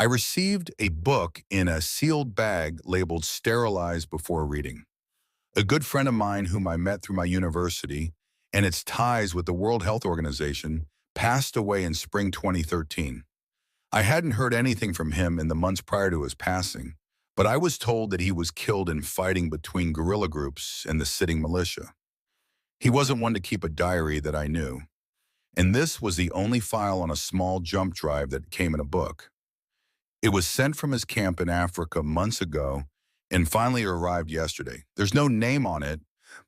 I received a book in a sealed bag labeled sterilized before reading. A good friend of mine whom I met through my university and its ties with the World Health Organization passed away in spring 2013. I hadn't heard anything from him in the months prior to his passing, but I was told that he was killed in fighting between guerrilla groups and the sitting militia. He wasn't one to keep a diary that I knew, and this was the only file on a small jump drive that came in a book. It was sent from his camp in Africa months ago and finally arrived yesterday. There's no name on it,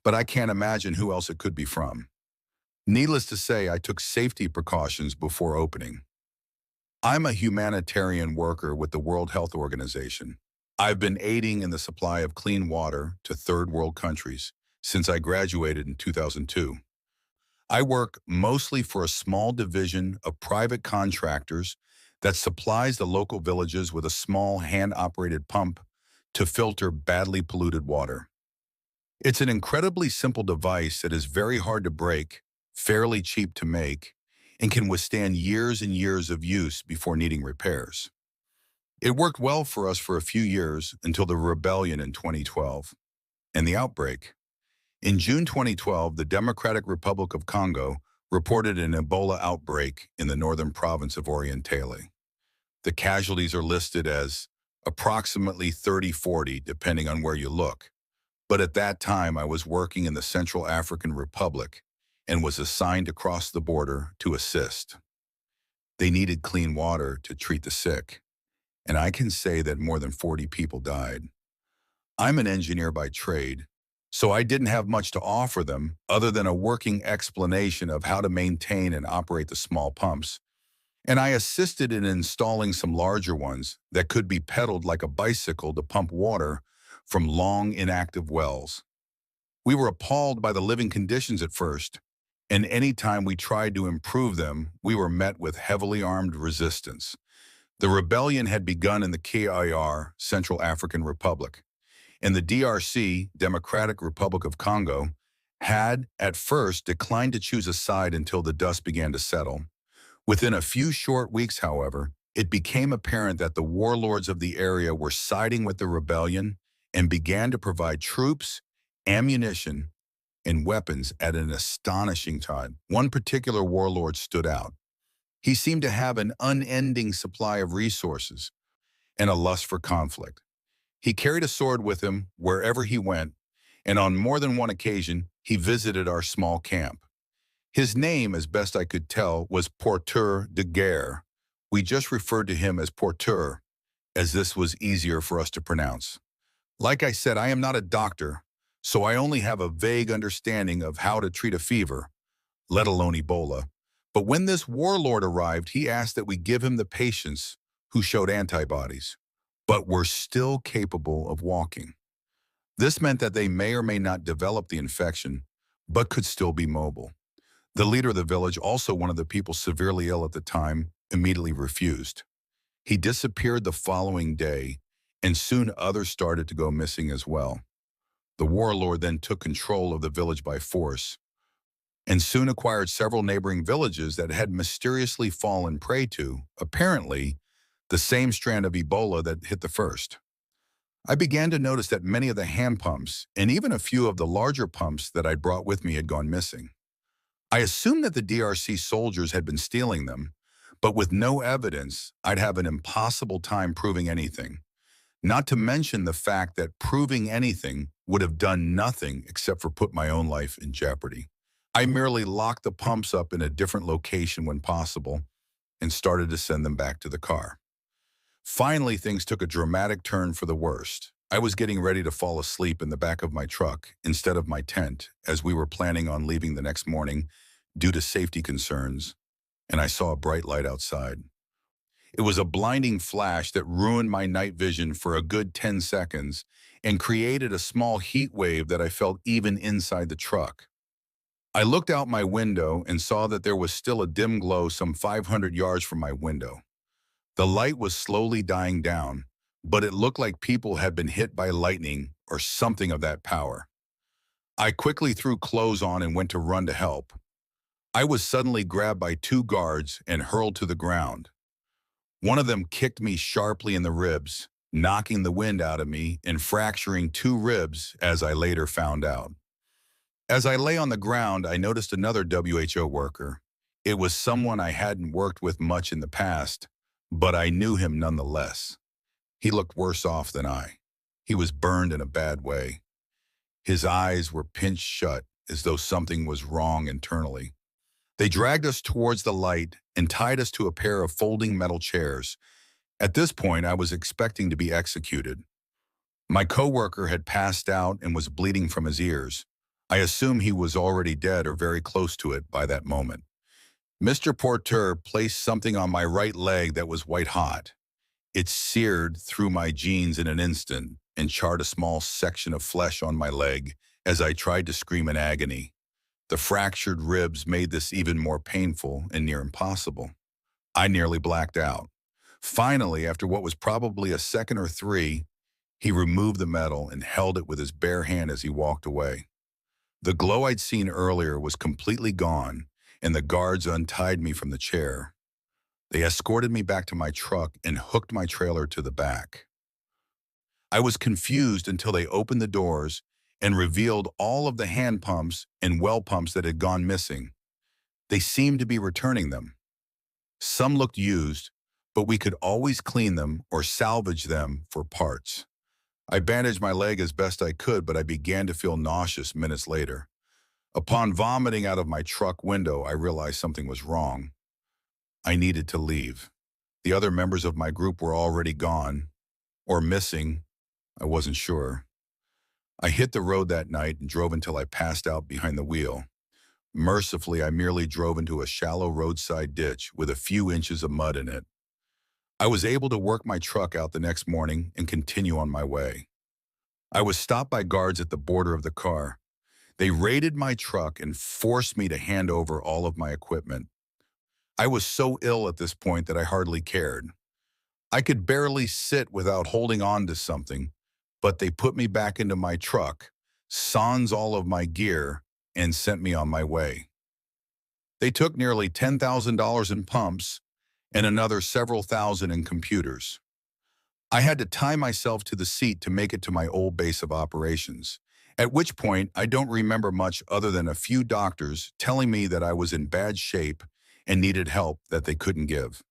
but I can't imagine who else it could be from. Needless to say, I took safety precautions before opening. I'm a humanitarian worker with the World Health Organization. I've been aiding in the supply of clean water to third world countries since I graduated in 2002. I work mostly for a small division of private contractors that supplies the local villages with a small hand-operated pump to filter badly polluted water. It's an incredibly simple device that is very hard to break, fairly cheap to make, and can withstand years and years of use before needing repairs. It worked well for us for a few years until the rebellion in 2012 and the outbreak. In June 2012, the Democratic Republic of Congo reported an Ebola outbreak in the northern province of Orientale. The casualties are listed as approximately 30-40, depending on where you look. But at that time, I was working in the Central African Republic and was assigned to cross the border to assist. They needed clean water to treat the sick, and I can say that more than 40 people died. I'm an engineer by trade, so I didn't have much to offer them other than a working explanation of how to maintain and operate the small pumps, and I assisted in installing some larger ones that could be pedaled like a bicycle to pump water from long inactive wells. We were appalled by the living conditions at first, and any time we tried to improve them, we were met with heavily armed resistance. The rebellion had begun in the KIR, Central African Republic, and the DRC, Democratic Republic of Congo, had at first declined to choose a side until the dust began to settle. Within a few short weeks, however, it became apparent that the warlords of the area were siding with the rebellion and began to provide troops, ammunition, and weapons at an astonishing time. One particular warlord stood out. He seemed to have an unending supply of resources and a lust for conflict. He carried a sword with him wherever he went, and on more than one occasion, he visited our small camp. His name, as best I could tell, was Porteur de Guerre. We just referred to him as Porteur, as this was easier for us to pronounce. Like I said, I am not a doctor, so I only have a vague understanding of how to treat a fever, let alone Ebola. But when this warlord arrived, he asked that we give him the patients who showed antibodies, but were still capable of walking. This meant that they may or may not develop the infection, but could still be mobile. The leader of the village, also one of the people severely ill at the time, immediately refused. He disappeared the following day, and soon others started to go missing as well. The warlord then took control of the village by force, and soon acquired several neighboring villages that had mysteriously fallen prey to, apparently, the same strand of Ebola that hit the first. I began to notice that many of the hand pumps, and even a few of the larger pumps that I'd brought with me had gone missing. I assumed that the DRC soldiers had been stealing them, but with no evidence, I'd have an impossible time proving anything. Not to mention the fact that proving anything would have done nothing except for put my own life in jeopardy. I merely locked the pumps up in a different location when possible and started to send them back to the car. Finally, things took a dramatic turn for the worst. I was getting ready to fall asleep in the back of my truck instead of my tent, as we were planning on leaving the next morning due to safety concerns, and I saw a bright light outside. It was a blinding flash that ruined my night vision for a good 10 seconds and created a small heat wave that I felt even inside the truck. I looked out my window and saw that there was still a dim glow some 500 yards from my window. The light was slowly dying down, but it looked like people had been hit by lightning or something of that power. I quickly threw clothes on and went to run to help. I was suddenly grabbed by two guards and hurled to the ground. One of them kicked me sharply in the ribs, knocking the wind out of me and fracturing two ribs, as I later found out. As I lay on the ground, I noticed another WHO worker. It was someone I hadn't worked with much in the past, but I knew him nonetheless. He looked worse off than I. He was burned in a bad way. His eyes were pinched shut, as though something was wrong internally. They dragged us towards the light and tied us to a pair of folding metal chairs. At this point, I was expecting to be executed. My coworker had passed out and was bleeding from his ears. I assume he was already dead or very close to it by that moment. Mr. Porter placed something on my right leg that was white hot. It seared through my jeans in an instant and charred a small section of flesh on my leg as I tried to scream in agony. The fractured ribs made this even more painful and near impossible. I nearly blacked out. Finally, after what was probably a second or three, he removed the metal and held it with his bare hand as he walked away. The glow I'd seen earlier was completely gone, and the guards untied me from the chair. They escorted me back to my truck and hooked my trailer to the back. I was confused until they opened the doors and revealed all of the hand pumps and well pumps that had gone missing. They seemed to be returning them. Some looked used, but we could always clean them or salvage them for parts. I bandaged my leg as best I could, but I began to feel nauseous minutes later. Upon vomiting out of my truck window, I realized something was wrong. I needed to leave. The other members of my group were already gone, or missing. I wasn't sure. I hit the road that night and drove until I passed out behind the wheel. Mercifully, I merely drove into a shallow roadside ditch with a few inches of mud in it. I was able to work my truck out the next morning and continue on my way. I was stopped by guards at the border of the car. They raided my truck and forced me to hand over all of my equipment. I was so ill at this point that I hardly cared. I could barely sit without holding on to something, but they put me back into my truck, sans all of my gear, and sent me on my way. They took nearly $10,000 in pumps and another several thousand in computers. I had to tie myself to the seat to make it to my old base of operations, at which point I don't remember much other than a few doctors telling me that I was in bad shape and needed help that they couldn't give.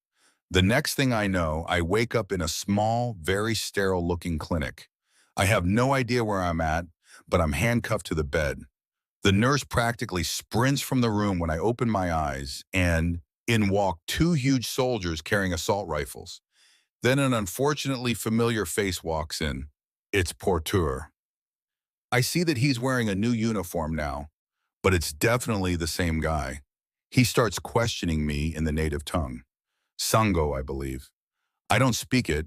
The next thing I know, I wake up in a small, very sterile-looking clinic. I have no idea where I'm at, but I'm handcuffed to the bed. The nurse practically sprints from the room when I open my eyes, and in walk two huge soldiers carrying assault rifles. Then an unfortunately familiar face walks in. It's Porter. I see that he's wearing a new uniform now, but it's definitely the same guy. He starts questioning me in the native tongue. Sango, I believe. I don't speak it,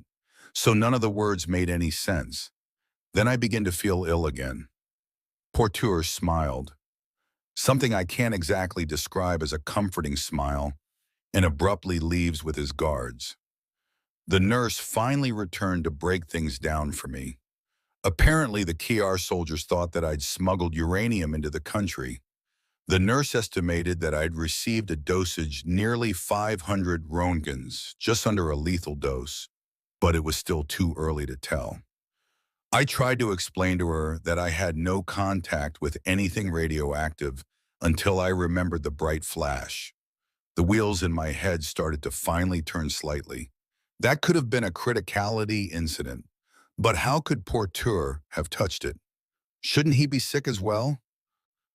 so none of the words made any sense. Then I begin to feel ill again. Porter smiled. Something I can't exactly describe as a comforting smile, and abruptly leaves with his guards. The nurse finally returned to break things down for me. Apparently, the KR soldiers thought that I'd smuggled uranium into the country. The nurse estimated that I'd received a dosage nearly 500 röntgens, just under a lethal dose, but it was still too early to tell. I tried to explain to her that I had no contact with anything radioactive until I remembered the bright flash. The wheels in my head started to finally turn slightly. That could have been a criticality incident, but how could Porter have touched it? Shouldn't he be sick as well?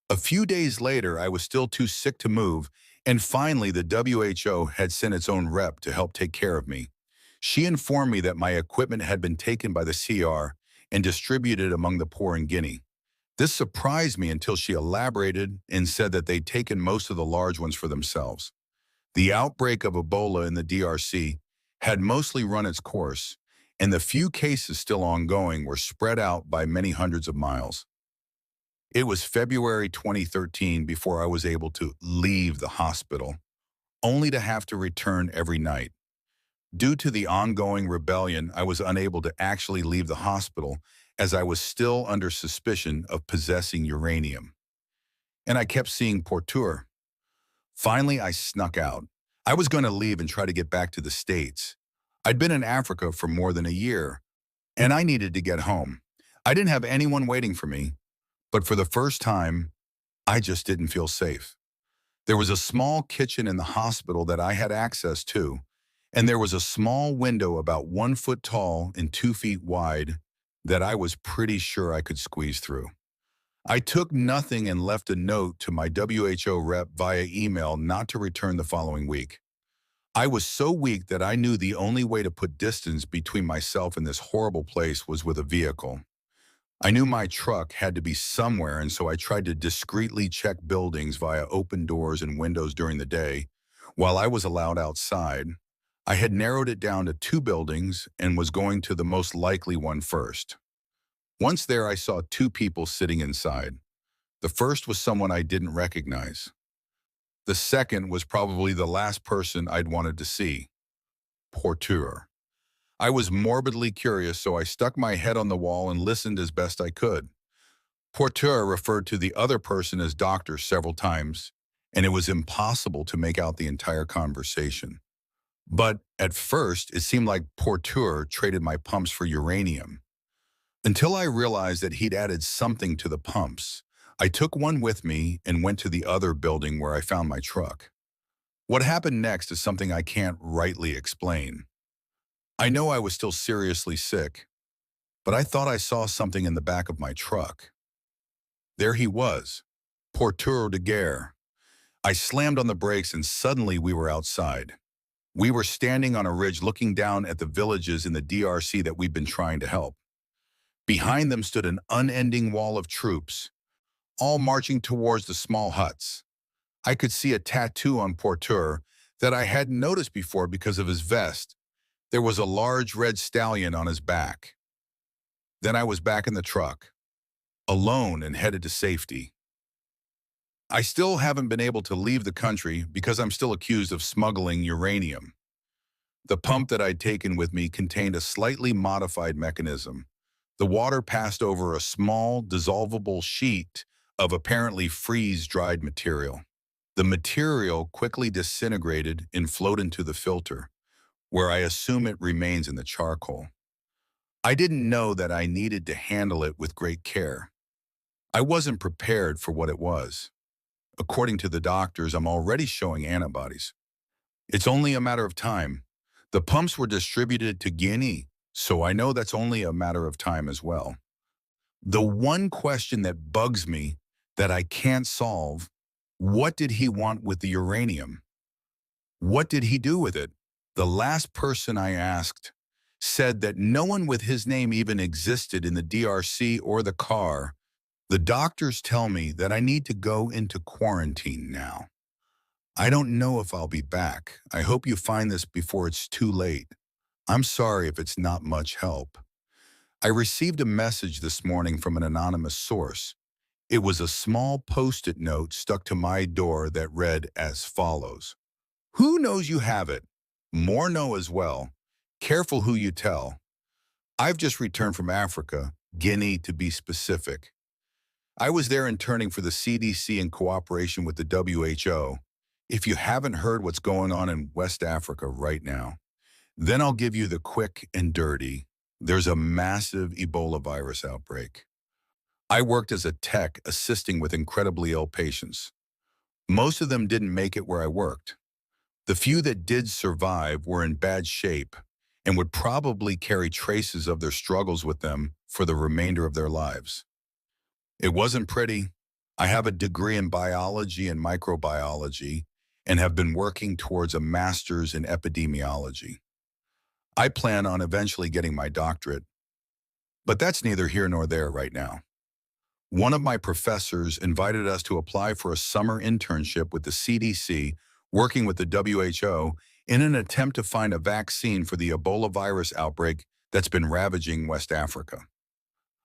A few days later, I was still too sick to move, and finally the WHO had sent its own rep to help take care of me. She informed me that my equipment had been taken by the CR and distributed among the poor in Guinea. This surprised me until she elaborated and said that they'd taken most of the large ones for themselves. The outbreak of Ebola in the DRC had mostly run its course, and the few cases still ongoing were spread out by many hundreds of miles. It was February 2013 before I was able to leave the hospital, only to have to return every night. Due to the ongoing rebellion, I was unable to actually leave the hospital as I was still under suspicion of possessing uranium. And I kept seeing Porter. Finally, I snuck out. I was going to leave and try to get back to the States, I'd been in Africa for more than a year, and I needed to get home. I didn't have anyone waiting for me, but for the first time, I just didn't feel safe. There was a small kitchen in the hospital that I had access to, and there was a small window about 1 foot tall and 2 feet wide that I was pretty sure I could squeeze through. I took nothing and left a note to my WHO rep via email not to return the following week. I was so weak that I knew the only way to put distance between myself and this horrible place was with a vehicle. I knew my truck had to be somewhere, and so I tried to discreetly check buildings via open doors and windows during the day while I was allowed outside. I had narrowed it down to 2 buildings and was going to the most likely one first. Once there, I saw 2 people sitting inside. The first was someone I didn't recognize. The second was probably the last person I'd wanted to see. Porteur. I was morbidly curious, so I stuck my head on the wall and listened as best I could. Porteur referred to the other person as doctor several times, and it was impossible to make out the entire conversation. But at first, it seemed like Porteur traded my pumps for uranium. Until I realized that he'd added something to the pumps, I took one with me and went to the other building where I found my truck. What happened next is something I can't rightly explain. I know I was still seriously sick, but I thought I saw something in the back of my truck. There he was, Porteur de Guerre. I slammed on the brakes and suddenly we were outside. We were standing on a ridge looking down at the villages in the DRC that we'd been trying to help. Behind them stood an unending wall of troops, all marching towards the small huts. I could see a tattoo on Porteur that I hadn't noticed before because of his vest. There was a large red stallion on his back. Then I was back in the truck, alone and headed to safety. I still haven't been able to leave the country because I'm still accused of smuggling uranium. The pump that I'd taken with me contained a slightly modified mechanism. The water passed over a small, dissolvable sheet of apparently freeze-dried material. The material quickly disintegrated and flowed into the filter, where I assume it remains in the charcoal. I didn't know that I needed to handle it with great care. I wasn't prepared for what it was. According to the doctors, I'm already showing antibodies. It's only a matter of time. The pumps were distributed to Guinea, so I know that's only a matter of time as well. The one question that bugs me that I can't solve, what did he want with the uranium? What did he do with it? The last person I asked said that no one with his name even existed in the DRC or the car. The doctors tell me that I need to go into quarantine now. I don't know if I'll be back. I hope you find this before it's too late. I'm sorry if it's not much help. I received a message this morning from an anonymous source. It was a small post-it note stuck to my door that read as follows. Who knows you have it? More know as well. Careful who you tell. I've just returned from Africa, Guinea to be specific. I was there interning for the CDC in cooperation with the WHO. If you haven't heard what's going on in West Africa right now, then I'll give you the quick and dirty. There's a massive Ebola virus outbreak. I worked as a tech assisting with incredibly ill patients. Most of them didn't make it where I worked. The few that did survive were in bad shape and would probably carry traces of their struggles with them for the remainder of their lives. It wasn't pretty. I have a degree in biology and microbiology and have been working towards a master's in epidemiology. I plan on eventually getting my doctorate, but that's neither here nor there right now. One of my professors invited us to apply for a summer internship with the CDC, working with the WHO, in an attempt to find a vaccine for the Ebola virus outbreak that's been ravaging West Africa.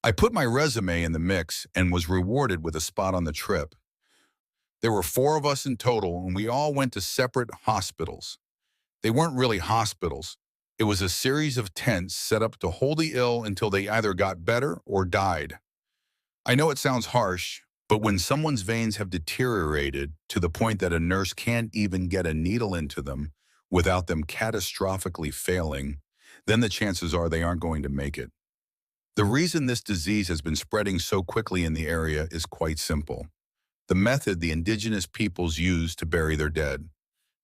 I put my resume in the mix and was rewarded with a spot on the trip. There were 4 of us in total, and we all went to separate hospitals. They weren't really hospitals. It was a series of tents set up to hold the ill until they either got better or died. I know it sounds harsh, but when someone's veins have deteriorated to the point that a nurse can't even get a needle into them without them catastrophically failing, then the chances are they aren't going to make it. The reason this disease has been spreading so quickly in the area is quite simple. The method the indigenous peoples use to bury their dead.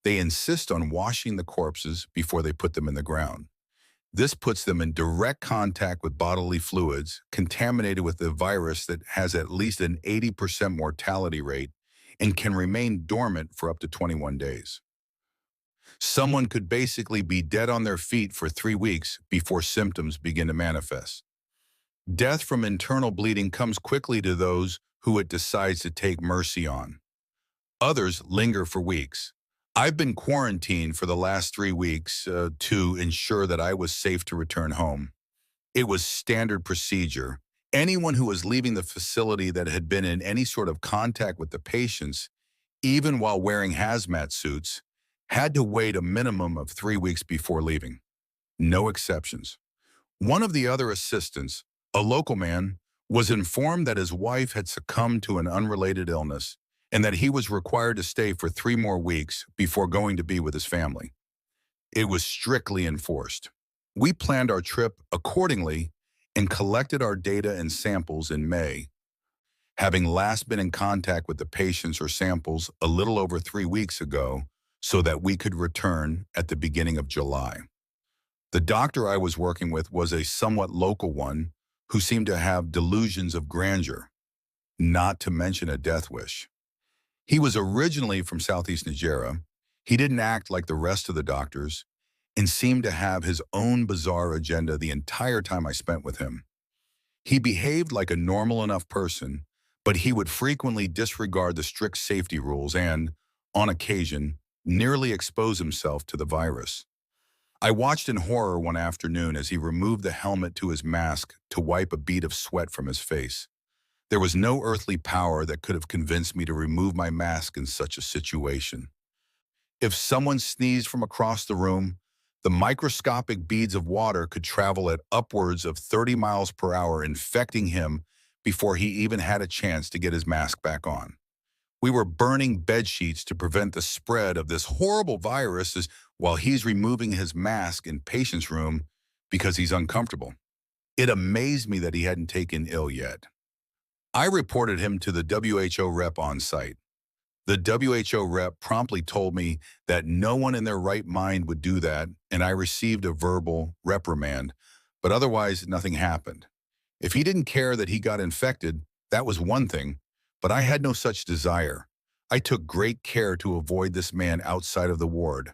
They insist on washing the corpses before they put them in the ground. This puts them in direct contact with bodily fluids contaminated with a virus that has at least an 80% mortality rate and can remain dormant for up to 21 days. Someone could basically be dead on their feet for 3 weeks before symptoms begin to manifest. Death from internal bleeding comes quickly to those who it decides to take mercy on. Others linger for weeks. I've been quarantined for the last 3 weeks to ensure that I was safe to return home. It was standard procedure. Anyone who was leaving the facility that had been in any sort of contact with the patients, even while wearing hazmat suits, had to wait a minimum of 3 weeks before leaving. No exceptions. One of the other assistants, a local man, was informed that his wife had succumbed to an unrelated illness and that he was required to stay for 3 more weeks before going to be with his family. It was strictly enforced. We planned our trip accordingly and collected our data and samples in May, having last been in contact with the patients or samples a little over 3 weeks ago so that we could return at the beginning of July. The doctor I was working with was a somewhat local one who seemed to have delusions of grandeur, not to mention a death wish. He was originally from Southeast Nigeria. He didn't act like the rest of the doctors and seemed to have his own bizarre agenda the entire time I spent with him. He behaved like a normal enough person, but he would frequently disregard the strict safety rules and, on occasion, nearly expose himself to the virus. I watched in horror one afternoon as he removed the helmet to his mask to wipe a bead of sweat from his face. There was no earthly power that could have convinced me to remove my mask in such a situation. If someone sneezed from across the room, the microscopic beads of water could travel at upwards of 30 miles per hour, infecting him before he even had a chance to get his mask back on. We were burning bed sheets to prevent the spread of this horrible virus while he's removing his mask in patient's room because he's uncomfortable. It amazed me that he hadn't taken ill yet. I reported him to the WHO rep on site. The WHO rep promptly told me that no one in their right mind would do that, and I received a verbal reprimand, but otherwise nothing happened. If he didn't care that he got infected, that was one thing, but I had no such desire. I took great care to avoid this man outside of the ward.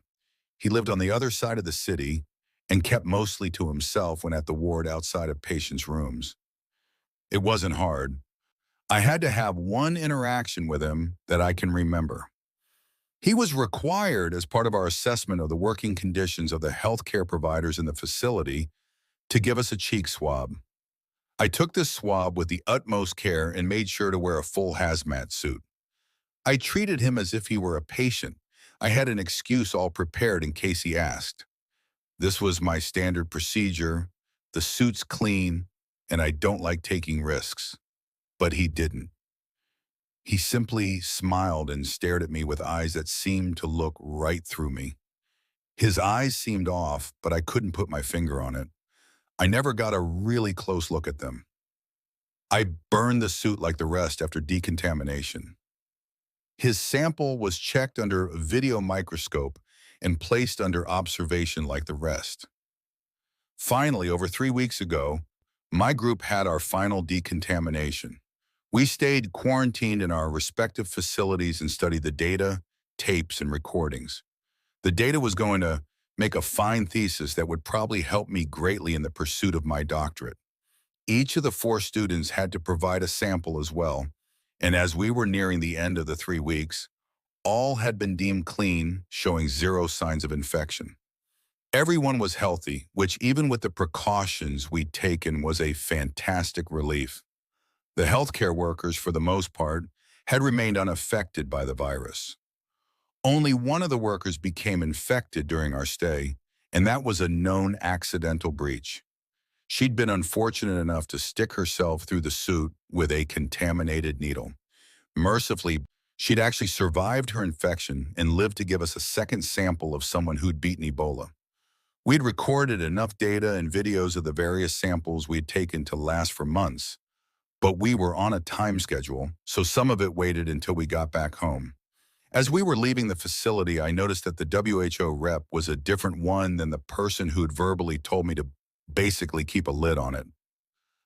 He lived on the other side of the city and kept mostly to himself when at the ward outside of patients' rooms. It wasn't hard. I had to have one interaction with him that I can remember. He was required, as part of our assessment of the working conditions of the healthcare providers in the facility, to give us a cheek swab. I took this swab with the utmost care and made sure to wear a full hazmat suit. I treated him as if he were a patient. I had an excuse all prepared in case he asked. This was my standard procedure. The suit's clean, and I don't like taking risks. But he didn't. He simply smiled and stared at me with eyes that seemed to look right through me. His eyes seemed off, but I couldn't put my finger on it. I never got a really close look at them. I burned the suit like the rest after decontamination. His sample was checked under a video microscope and placed under observation like the rest. Finally, over 3 weeks ago, my group had our final decontamination. We stayed quarantined in our respective facilities and studied the data, tapes, and recordings. The data was going to make a fine thesis that would probably help me greatly in the pursuit of my doctorate. Each of the 4 students had to provide a sample as well, and as we were nearing the end of the 3 weeks, all had been deemed clean, showing 0 signs of infection. Everyone was healthy, which even with the precautions we'd taken was a fantastic relief. The healthcare workers, for the most part, had remained unaffected by the virus. Only one of the workers became infected during our stay, and that was a known accidental breach. She'd been unfortunate enough to stick herself through the suit with a contaminated needle. Mercifully, she'd actually survived her infection and lived to give us a second sample of someone who'd beaten Ebola. We'd recorded enough data and videos of the various samples we'd taken to last for months, but we were on a time schedule, so some of it waited until we got back home. As we were leaving the facility, I noticed that the WHO rep was a different one than the person who'd verbally told me to basically keep a lid on it.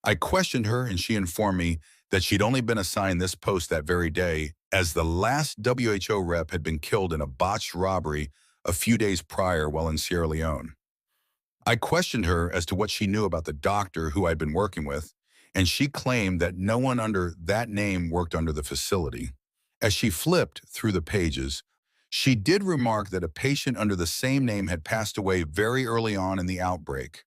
I questioned her and she informed me that she'd only been assigned this post that very day as the last WHO rep had been killed in a botched robbery a few days prior while in Sierra Leone. I questioned her as to what she knew about the doctor who I'd been working with, and she claimed that no one under that name worked under the facility. As she flipped through the pages, she did remark that a patient under the same name had passed away very early on in the outbreak.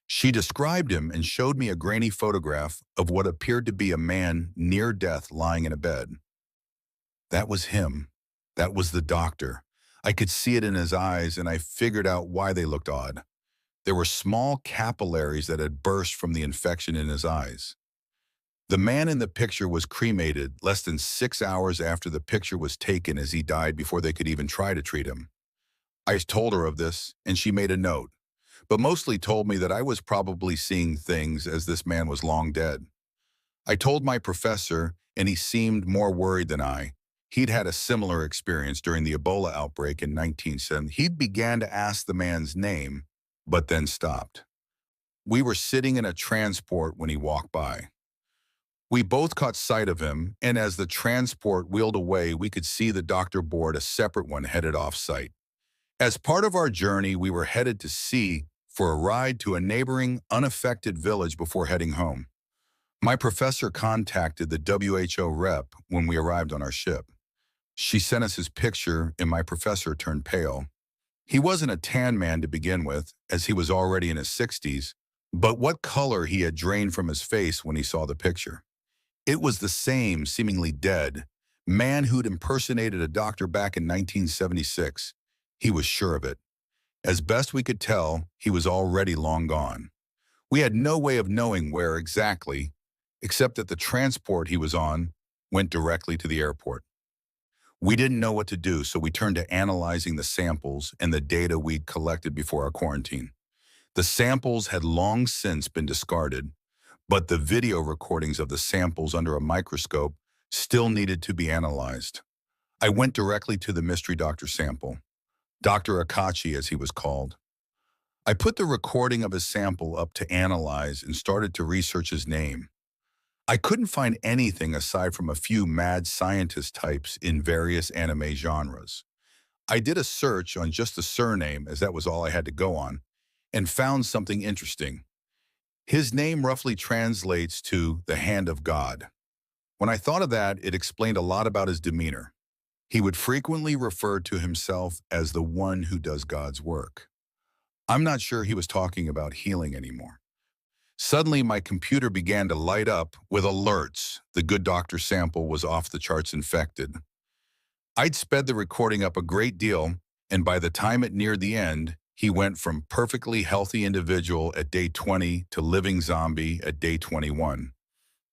She described him and showed me a grainy photograph of what appeared to be a man near death lying in a bed. That was him. That was the doctor. I could see it in his eyes, and I figured out why they looked odd. There were small capillaries that had burst from the infection in his eyes. The man in the picture was cremated less than 6 hours after the picture was taken, as he died before they could even try to treat him. I told her of this, and she made a note, but mostly told me that I was probably seeing things as this man was long dead. I told my professor, and he seemed more worried than I. He'd had a similar experience during the Ebola outbreak in 1970. He began to ask the man's name, but then stopped. We were sitting in a transport when he walked by. We both caught sight of him, and as the transport wheeled away, we could see the doctor board a separate one headed off-site. As part of our journey, we were headed to sea for a ride to a neighboring, unaffected village before heading home. My professor contacted the WHO rep when we arrived on our ship. She sent us his picture, and my professor turned pale. He wasn't a tan man to begin with, as he was already in his 60s, but what color he had drained from his face when he saw the picture. It was the same, seemingly dead, man who'd impersonated a doctor back in 1976. He was sure of it. As best we could tell, he was already long gone. We had no way of knowing where exactly, except that the transport he was on went directly to the airport. We didn't know what to do, so we turned to analyzing the samples and the data we'd collected before our quarantine. The samples had long since been discarded, but the video recordings of the samples under a microscope still needed to be analyzed. I went directly to the mystery doctor sample, Dr. Akachi as he was called. I put the recording of his sample up to analyze and started to research his name. I couldn't find anything aside from a few mad scientist types in various anime genres. I did a search on just the surname, as that was all I had to go on, and found something interesting. His name roughly translates to the hand of God. When I thought of that, it explained a lot about his demeanor. He would frequently refer to himself as the one who does God's work. I'm not sure he was talking about healing anymore. Suddenly, my computer began to light up with alerts. The good doctor sample was off the charts infected. I'd sped the recording up a great deal, and by the time it neared the end, he went from perfectly healthy individual at day 20 to living zombie at day 21.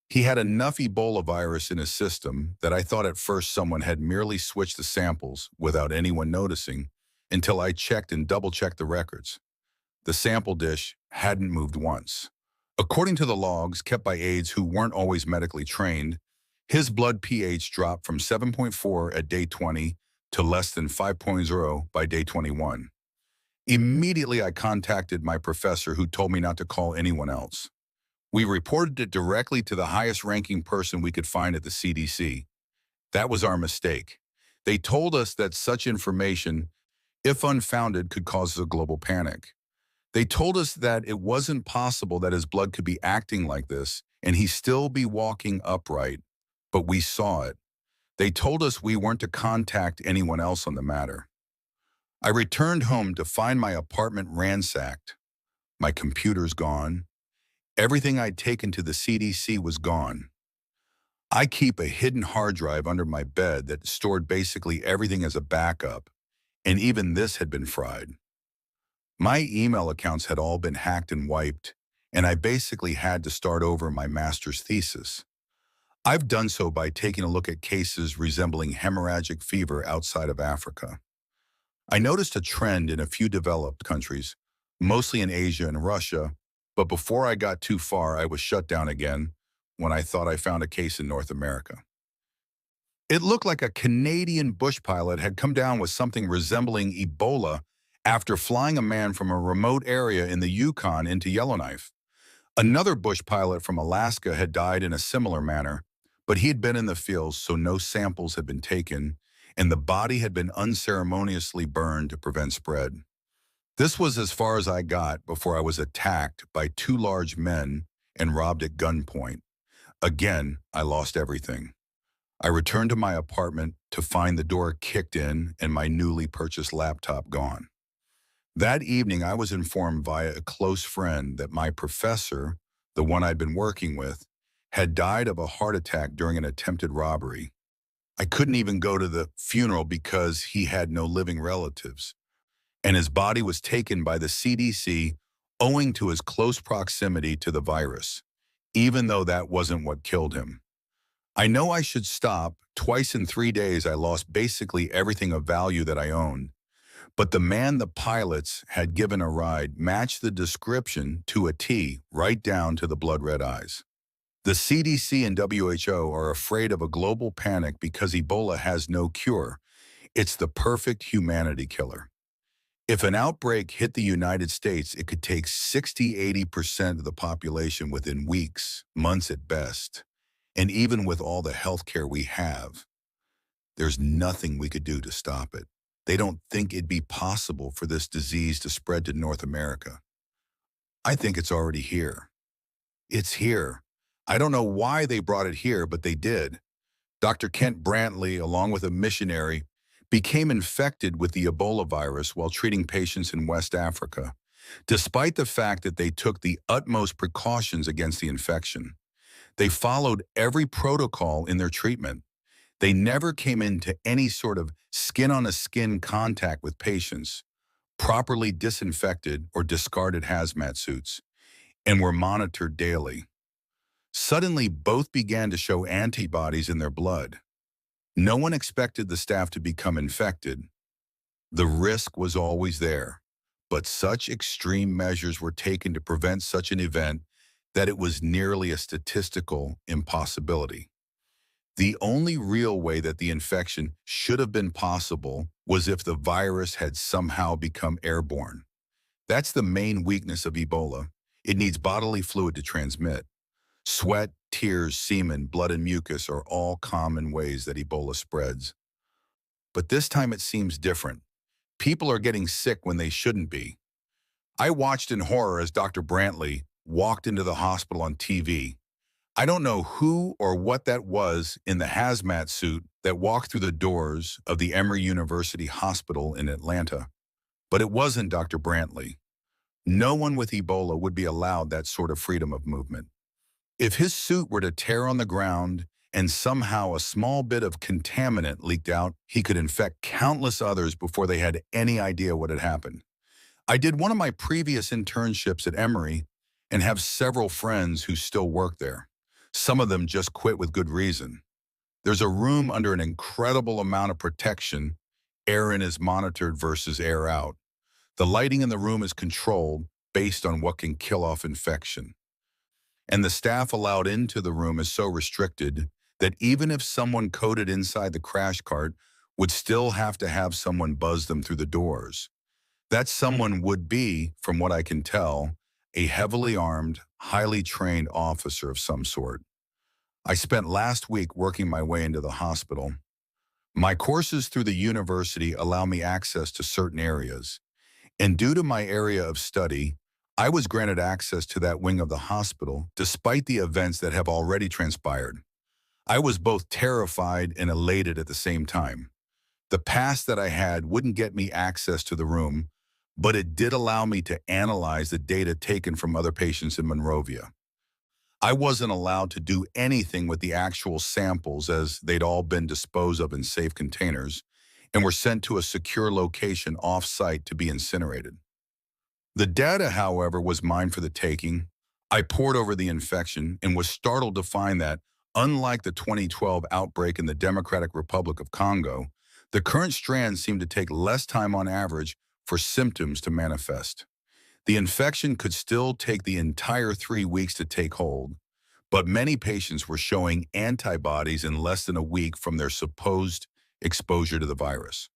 He had enough Ebola virus in his system that I thought at first someone had merely switched the samples without anyone noticing until I checked and double-checked the records. The sample dish hadn't moved once. According to the logs kept by aides who weren't always medically trained, his blood pH dropped from 7.4 at day 20 to less than 5.0 by day 21. Immediately, I contacted my professor, who told me not to call anyone else. We reported it directly to the highest-ranking person we could find at the CDC. That was our mistake. They told us that such information, if unfounded, could cause a global panic. They told us that it wasn't possible that his blood could be acting like this and he still be walking upright, but we saw it. They told us we weren't to contact anyone else on the matter. I returned home to find my apartment ransacked. My computer's gone. Everything I'd taken to the CDC was gone. I keep a hidden hard drive under my bed that stored basically everything as a backup, and even this had been fried. My email accounts had all been hacked and wiped, and I basically had to start over my master's thesis. I've done so by taking a look at cases resembling hemorrhagic fever outside of Africa. I noticed a trend in a few developed countries mostly in Asia and Russia, but before I got too far, I was shut down again when I thought I found a case in North America. It looked like a Canadian bush pilot had come down with something resembling Ebola after flying a man from a remote area in the Yukon into Yellowknife. Another bush pilot from Alaska had died in a similar manner, but he had been in the field, so no samples had been taken, and the body had been unceremoniously burned to prevent spread. This was as far as I got before I was attacked by two large men and robbed at gunpoint. Again, I lost everything. I returned to my apartment to find the door kicked in and my newly purchased laptop gone. That evening, I was informed via a close friend that my professor, the one I'd been working with, had died of a heart attack during an attempted robbery. I couldn't even go to the funeral because he had no living relatives, and his body was taken by the CDC owing to his close proximity to the virus, even though that wasn't what killed him. I know I should stop. Twice in 3 days, I lost basically everything of value that I owned. But the man the pilots had given a ride matched the description to a T, right down to the blood red eyes. The CDC and WHO are afraid of a global panic because Ebola has no cure. It's the perfect humanity killer. If an outbreak hit the United States, it could take 60–80% of the population within weeks, months at best. And even with all the health care we have, there's nothing we could do to stop it. They don't think it'd be possible for this disease to spread to North America. I think it's already here. It's here. I don't know why they brought it here, but they did. Dr. Kent Brantley, along with a missionary, became infected with the Ebola virus while treating patients in West Africa, despite the fact that they took the utmost precautions against the infection. They followed every protocol in their treatment. They never came into any sort of skin-on-a-skin contact with patients, properly disinfected or discarded hazmat suits, and were monitored daily. Suddenly, both began to show antibodies in their blood. No one expected the staff to become infected. The risk was always there, but such extreme measures were taken to prevent such an event that it was nearly a statistical impossibility. The only real way that the infection should have been possible was if the virus had somehow become airborne. That's the main weakness of Ebola. It needs bodily fluid to transmit. Sweat, tears, semen, blood, and mucus are all common ways that Ebola spreads. But this time it seems different. People are getting sick when they shouldn't be. I watched in horror as Dr. Brantley walked into the hospital on TV. I don't know who or what that was in the hazmat suit that walked through the doors of the Emory University Hospital in Atlanta, but it wasn't Dr. Brantley. No one with Ebola would be allowed that sort of freedom of movement. If his suit were to tear on the ground and somehow a small bit of contaminant leaked out, he could infect countless others before they had any idea what had happened. I did one of my previous internships at Emory and have several friends who still work there. Some of them just quit with good reason. There's a room under an incredible amount of protection. Air in is monitored versus air out. The lighting in the room is controlled based on what can kill off infection. And the staff allowed into the room is so restricted that even if someone coded inside the crash cart would still have to have someone buzz them through the doors. That someone would be, from what I can tell, a heavily armed, highly trained officer of some sort. I spent last week working my way into the hospital. My courses through the university allow me access to certain areas, and due to my area of study, I was granted access to that wing of the hospital despite the events that have already transpired. I was both terrified and elated at the same time. The past that I had wouldn't get me access to the room, but it did allow me to analyze the data taken from other patients in Monrovia. I wasn't allowed to do anything with the actual samples as they'd all been disposed of in safe containers and were sent to a secure location off-site to be incinerated. The data, however, was mine for the taking. I pored over the infection and was startled to find that, unlike the 2012 outbreak in the Democratic Republic of Congo, the current strand seemed to take less time on average for symptoms to manifest. The infection could still take the entire 3 weeks to take hold, but many patients were showing antibodies in less than a week from their supposed exposure to the virus.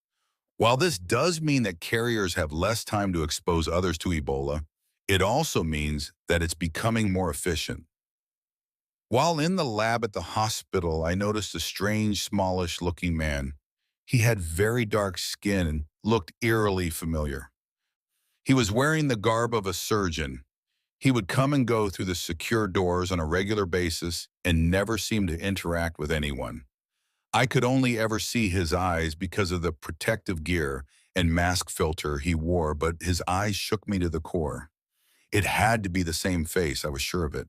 While this does mean that carriers have less time to expose others to Ebola, it also means that it's becoming more efficient. While in the lab at the hospital, I noticed a strange, smallish-looking man. He had very dark skin and looked eerily familiar. He was wearing the garb of a surgeon. He would come and go through the secure doors on a regular basis and never seemed to interact with anyone. I could only ever see his eyes because of the protective gear and mask filter he wore, but his eyes shook me to the core. It had to be the same face, I was sure of it.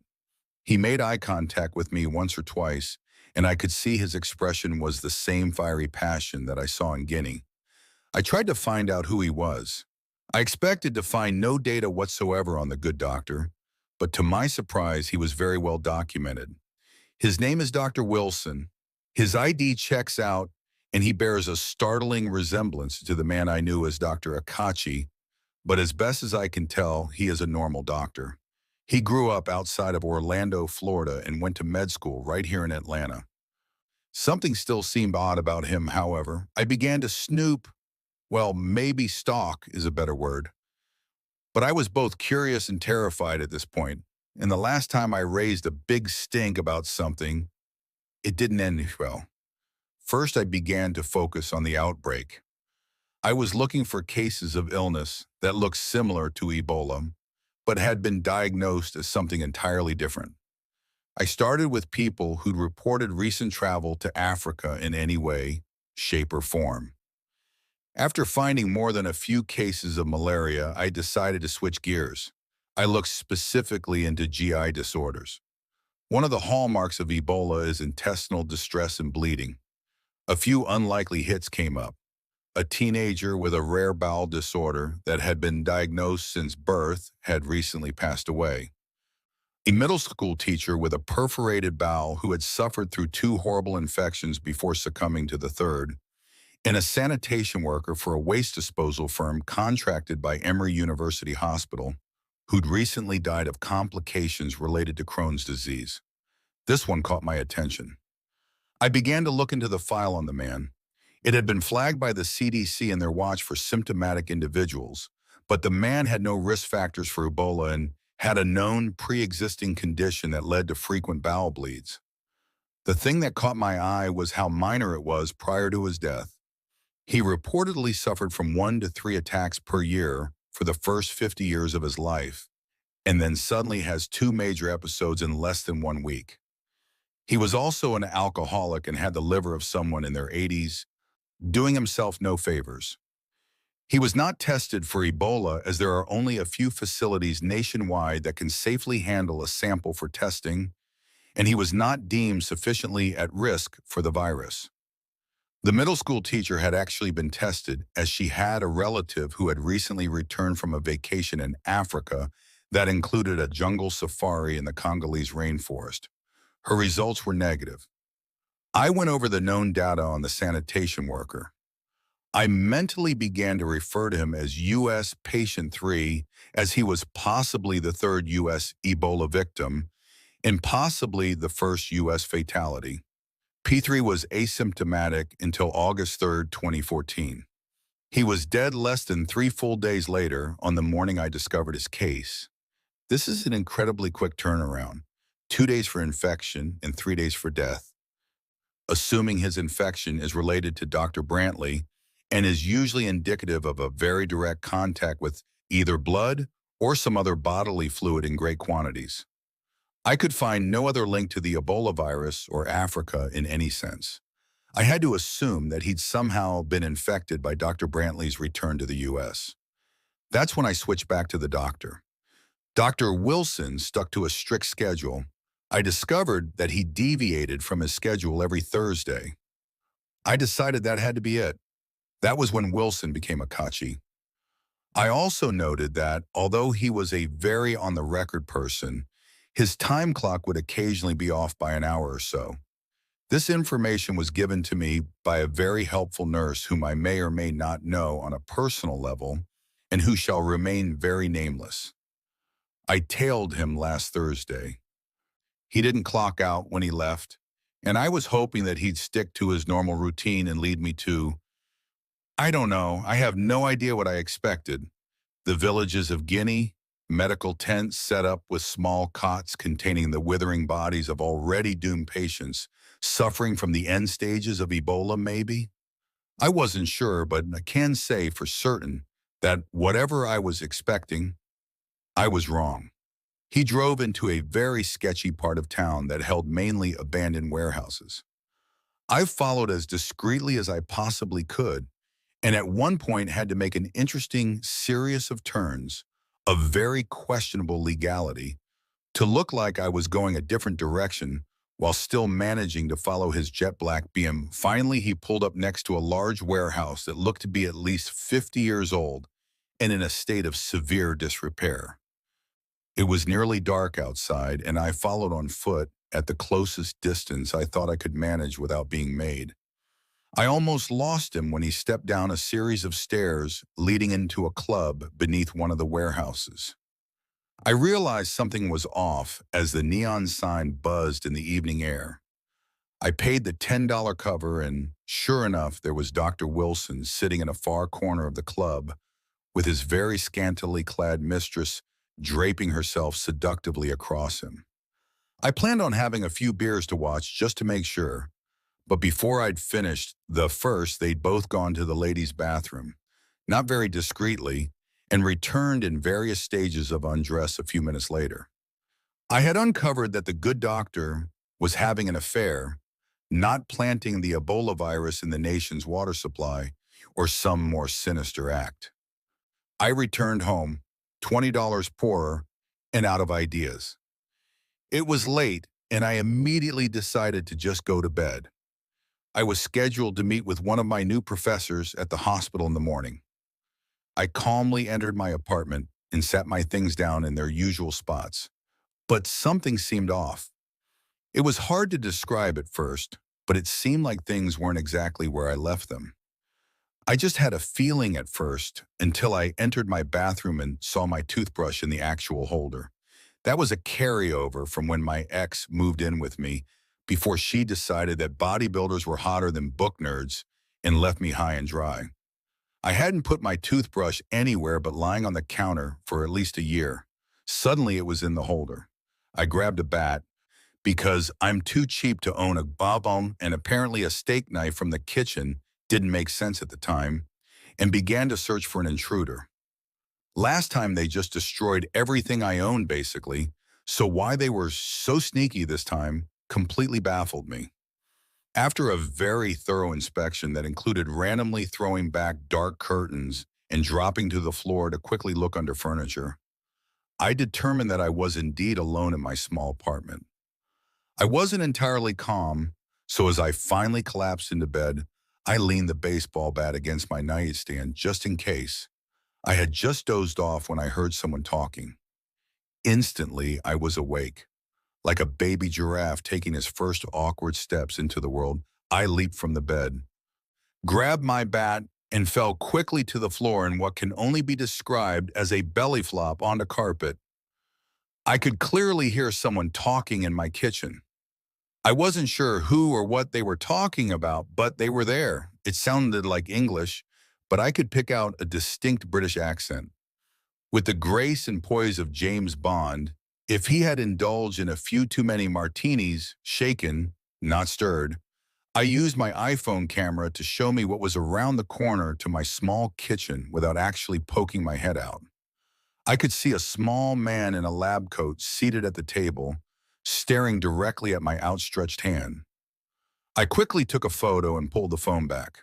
He made eye contact with me once or twice, and I could see his expression was the same fiery passion that I saw in Guinea. I tried to find out who he was. I expected to find no data whatsoever on the good doctor, but to my surprise, he was very well documented. His name is Dr. Wilson. His ID checks out, and he bears a startling resemblance to the man I knew as Dr. Akachi, but as best as I can tell, he is a normal doctor. He grew up outside of Orlando, Florida, and went to med school right here in Atlanta. Something still seemed odd about him, however. I began to snoop. Well, maybe stalk is a better word. But I was both curious and terrified at this point, and the last time I raised a big stink about something, it didn't end well. First, I began to focus on the outbreak. I was looking for cases of illness that looked similar to Ebola, but had been diagnosed as something entirely different. I started with people who'd reported recent travel to Africa in any way, shape, or form. After finding more than a few cases of malaria, I decided to switch gears. I looked specifically into GI disorders. One of the hallmarks of Ebola is intestinal distress and bleeding. A few unlikely hits came up. A teenager with a rare bowel disorder that had been diagnosed since birth had recently passed away. A middle school teacher with a perforated bowel who had suffered through 2 horrible infections before succumbing to the third, and a sanitation worker for a waste disposal firm contracted by Emory University Hospital who'd recently died of complications related to Crohn's disease. This one caught my attention. I began to look into the file on the man. It had been flagged by the CDC in their watch for symptomatic individuals, but the man had no risk factors for Ebola and had a known pre-existing condition that led to frequent bowel bleeds. The thing that caught my eye was how minor it was prior to his death. He reportedly suffered from 1 to 3 attacks per year for the first 50 years of his life, and then suddenly has 2 major episodes in less than 1 week. He was also an alcoholic and had the liver of someone in their 80s, doing himself no favors. He was not tested for Ebola as there are only a few facilities nationwide that can safely handle a sample for testing, and he was not deemed sufficiently at risk for the virus. The middle school teacher had actually been tested as she had a relative who had recently returned from a vacation in Africa that included a jungle safari in the Congolese rainforest. Her results were negative. I went over the known data on the sanitation worker. I mentally began to refer to him as U.S. Patient 3 as he was possibly the 3rd U.S. Ebola victim and possibly the first U.S. fatality. P3 was asymptomatic until August 3, 2014. He was dead less than 3 full days later on the morning I discovered his case. This is an incredibly quick turnaround. 2 days for infection and 3 days for death. Assuming his infection is related to Dr. Brantley and is usually indicative of a very direct contact with either blood or some other bodily fluid in great quantities. I could find no other link to the Ebola virus or Africa in any sense. I had to assume that he'd somehow been infected by Dr. Brantley's return to the U.S. That's when I switched back to the doctor. Dr. Wilson stuck to a strict schedule. I discovered that he deviated from his schedule every Thursday. I decided that had to be it. That was when Wilson became a Kachi. I also noted that, although he was a very on-the-record person, his time clock would occasionally be off by an hour or so. This information was given to me by a very helpful nurse whom I may or may not know on a personal level and who shall remain very nameless. I tailed him last Thursday. He didn't clock out when he left, and I was hoping that he'd stick to his normal routine and lead me to, I don't know, I have no idea what I expected. The villages of Guinea, medical tents set up with small cots containing the withering bodies of already doomed patients suffering from the end stages of Ebola, maybe? I wasn't sure, but I can say for certain that whatever I was expecting, I was wrong. He drove into a very sketchy part of town that held mainly abandoned warehouses. I followed as discreetly as I possibly could, and at one point had to make an interesting series of turns of very questionable legality to look like I was going a different direction while still managing to follow his jet black BM. Finally, he pulled up next to a large warehouse that looked to be at least 50 years old and in a state of severe disrepair. It was nearly dark outside, and I followed on foot at the closest distance I thought I could manage without being made. I almost lost him when he stepped down a series of stairs leading into a club beneath one of the warehouses. I realized something was off as the neon sign buzzed in the evening air. I paid the $10 cover, and sure enough, there was Dr. Wilson sitting in a far corner of the club with his very scantily clad mistress draping herself seductively across him. I planned on having a few beers to watch just to make sure, but before I'd finished the first, they'd both gone to the ladies' bathroom, not very discreetly, and returned in various stages of undress a few minutes later. I had uncovered that the good doctor was having an affair, not planting the Ebola virus in the nation's water supply or some more sinister act. I returned home, $20 poorer and out of ideas. It was late, and I immediately decided to just go to bed. I was scheduled to meet with one of my new professors at the hospital in the morning. I calmly entered my apartment and sat my things down in their usual spots. But something seemed off. It was hard to describe at first, but it seemed like things weren't exactly where I left them. I just had a feeling at first until I entered my bathroom and saw my toothbrush in the actual holder. That was a carryover from when my ex moved in with me before she decided that bodybuilders were hotter than book nerds and left me high and dry. I hadn't put my toothbrush anywhere but lying on the counter for at least a year. Suddenly it was in the holder. I grabbed a bat because I'm too cheap to own a bob-omb, and apparently a steak knife from the kitchen didn't make sense at the time, and began to search for an intruder. Last time they just destroyed everything I owned basically, so why they were so sneaky this time completely baffled me. After a very thorough inspection that included randomly throwing back dark curtains and dropping to the floor to quickly look under furniture, I determined that I was indeed alone in my small apartment. I wasn't entirely calm, so as I finally collapsed into bed, I leaned the baseball bat against my nightstand just in case. I had just dozed off when I heard someone talking. Instantly, I was awake. Like a baby giraffe taking his first awkward steps into the world, I leaped from the bed, grabbed my bat, and fell quickly to the floor in what can only be described as a belly flop onto carpet. I could clearly hear someone talking in my kitchen. I wasn't sure who or what they were talking about, but they were there. It sounded like English, but I could pick out a distinct British accent. With the grace and poise of James Bond, if he had indulged in a few too many martinis, shaken, not stirred, I used my iPhone camera to show me what was around the corner to my small kitchen without actually poking my head out. I could see a small man in a lab coat seated at the table, staring directly at my outstretched hand. I quickly took a photo and pulled the phone back.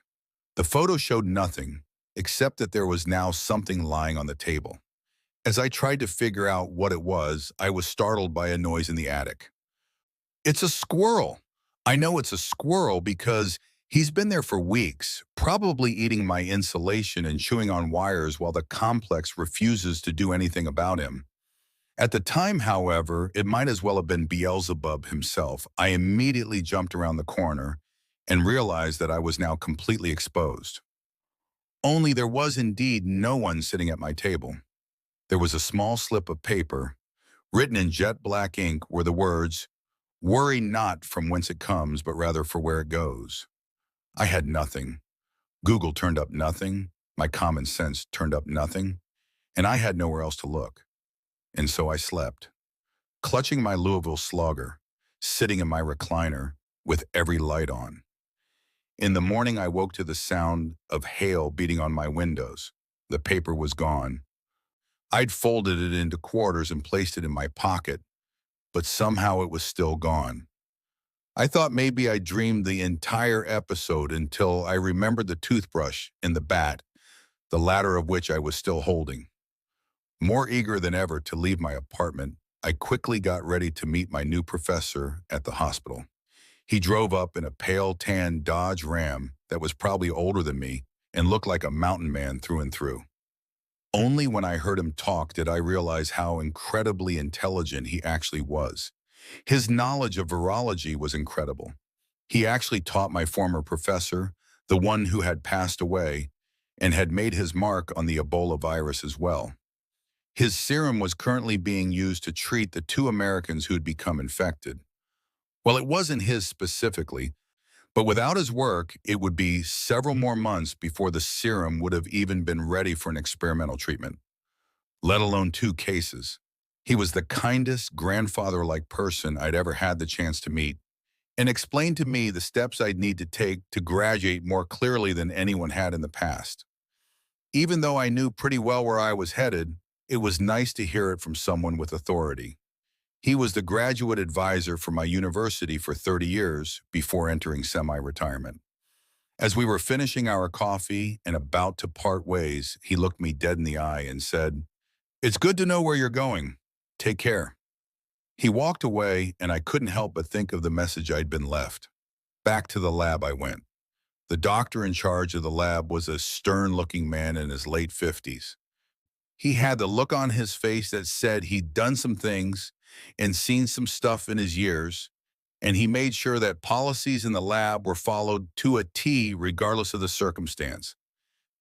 The photo showed nothing, except that there was now something lying on the table. As I tried to figure out what it was, I was startled by a noise in the attic. It's a squirrel. I know it's a squirrel because he's been there for weeks, probably eating my insulation and chewing on wires while the complex refuses to do anything about him. At the time, however, it might as well have been Beelzebub himself. I immediately jumped around the corner and realized that I was now completely exposed. Only there was indeed no one sitting at my table. There was a small slip of paper, Written in jet black ink were the words, "Worry not from whence it comes, but rather for where it goes." I had nothing. Google turned up nothing. My common sense turned up nothing. And I had nowhere else to look. And so I slept, clutching my Louisville Slugger, sitting in my recliner with every light on. In the morning, I woke to the sound of hail beating on my windows. The paper was gone. I'd folded it into quarters and placed it in my pocket, but somehow it was still gone. I thought maybe I dreamed the entire episode until I remembered the toothbrush and the bat, the latter of which I was still holding. More eager than ever to leave my apartment, I quickly got ready to meet my new professor at the hospital. He drove up in a pale tan Dodge Ram that was probably older than me and looked like a mountain man through and through. Only when I heard him talk did I realize how incredibly intelligent he actually was. His knowledge of virology was incredible. He actually taught my former professor, the one who had passed away, and had made his mark on the Ebola virus as well. His serum was currently being used to treat the 2 Americans who'd become infected. Well, it wasn't his specifically, but without his work, it would be several more months before the serum would have even been ready for an experimental treatment, let alone 2 cases. He was the kindest, grandfather-like person I'd ever had the chance to meet, and explained to me the steps I'd need to take to graduate more clearly than anyone had in the past. Even though I knew pretty well where I was headed, it was nice to hear it from someone with authority. He was the graduate advisor for my university for 30 years before entering semi-retirement. As we were finishing our coffee and about to part ways, he looked me dead in the eye and said, "It's good to know where you're going. Take care." He walked away, and I couldn't help but think of the message I'd been left. Back to the lab I went. The doctor in charge of the lab was a stern-looking man in his late 50s. He had the look on his face that said he'd done some things and seen some stuff in his years, and he made sure that policies in the lab were followed to a T regardless of the circumstance.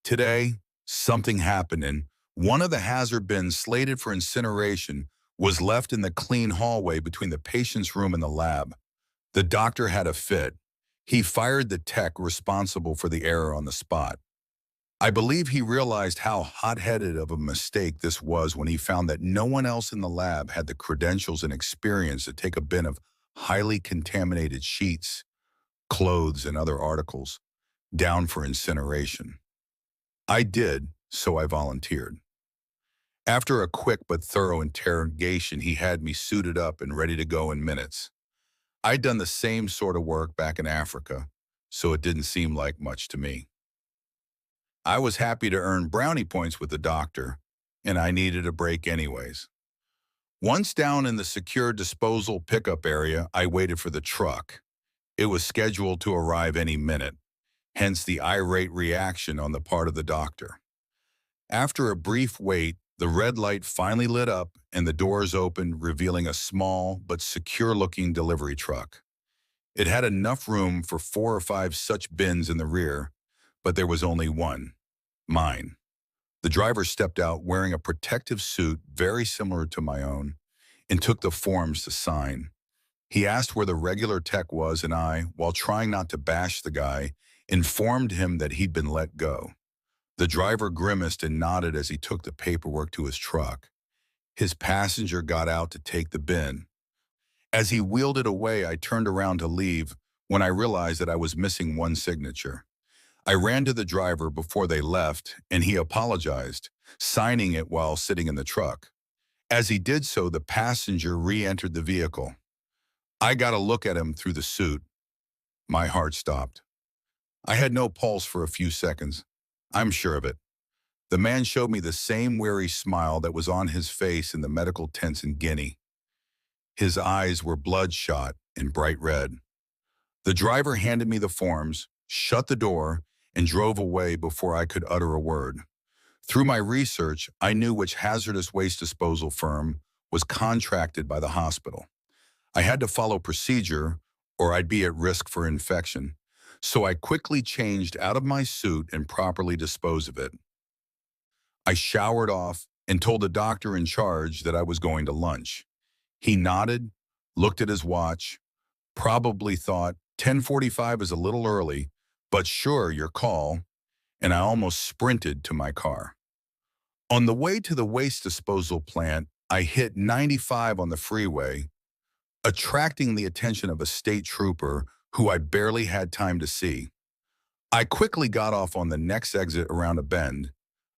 Today, something happened, and one of the hazard bins slated for incineration was left in the clean hallway between the patient's room and the lab. The doctor had a fit. He fired the tech responsible for the error on the spot. I believe he realized how hot-headed of a mistake this was when he found that no one else in the lab had the credentials and experience to take a bin of highly contaminated sheets, clothes, and other articles down for incineration. I did, so I volunteered. After a quick but thorough interrogation, he had me suited up and ready to go in minutes. I'd done the same sort of work back in Africa, so it didn't seem like much to me. I was happy to earn brownie points with the doctor, and I needed a break anyways. Once down in the secure disposal pickup area, I waited for the truck. It was scheduled to arrive any minute, hence the irate reaction on the part of the doctor. After a brief wait, the red light finally lit up and the doors opened, revealing a small but secure-looking delivery truck. It had enough room for 4 or 5 such bins in the rear, but there was only one, mine. The driver stepped out wearing a protective suit very similar to my own and took the forms to sign. He asked where the regular tech was, and I, while trying not to bash the guy, informed him that he'd been let go. The driver grimaced and nodded as he took the paperwork to his truck. His passenger got out to take the bin. As he wheeled it away, I turned around to leave when I realized that I was missing one signature. I ran to the driver before they left, and he apologized, signing it while sitting in the truck. As he did so, the passenger re-entered the vehicle. I got a look at him through the suit. My heart stopped. I had no pulse for a few seconds. I'm sure of it. The man showed me the same weary smile that was on his face in the medical tents in Guinea. His eyes were bloodshot and bright red. The driver handed me the forms, shut the door, and drove away before I could utter a word. Through my research, I knew which hazardous waste disposal firm was contracted by the hospital. I had to follow procedure or I'd be at risk for infection, so I quickly changed out of my suit and properly disposed of it. I showered off and told the doctor in charge that I was going to lunch. He nodded, looked at his watch, probably thought 10:45 is a little early, but sure, your call, and I almost sprinted to my car. On the way to the waste disposal plant, I hit 95 on the freeway, attracting the attention of a state trooper who I barely had time to see. I quickly got off on the next exit around a bend.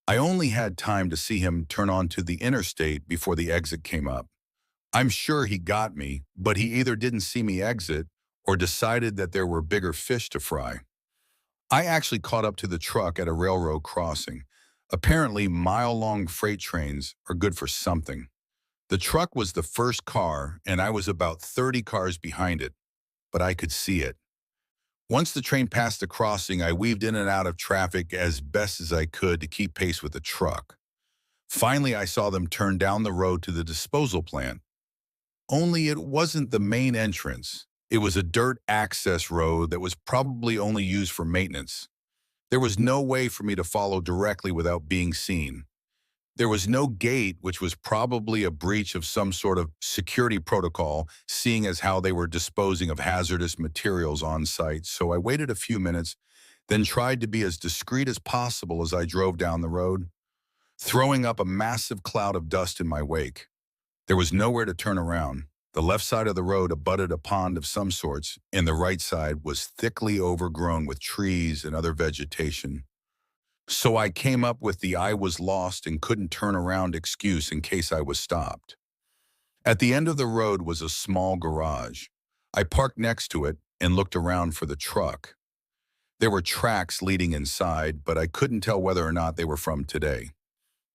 I only had time to see him turn onto the interstate before the exit came up. I'm sure he got me, but he either didn't see me exit or decided that there were bigger fish to fry. I actually caught up to the truck at a railroad crossing. Apparently, mile-long freight trains are good for something. The truck was the first car, and I was about 30 cars behind it, but I could see it. Once the train passed the crossing, I weaved in and out of traffic as best as I could to keep pace with the truck. Finally, I saw them turn down the road to the disposal plant. Only it wasn't the main entrance. It was a dirt access road that was probably only used for maintenance. There was no way for me to follow directly without being seen. There was no gate, which was probably a breach of some sort of security protocol, seeing as how they were disposing of hazardous materials on site. So I waited a few minutes, then tried to be as discreet as possible as I drove down the road, throwing up a massive cloud of dust in my wake. There was nowhere to turn around. The left side of the road abutted a pond of some sorts, and the right side was thickly overgrown with trees and other vegetation. So I came up with the I was lost and couldn't turn around excuse in case I was stopped. At the end of the road was a small garage. I parked next to it and looked around for the truck. There were tracks leading inside, but I couldn't tell whether or not they were from today.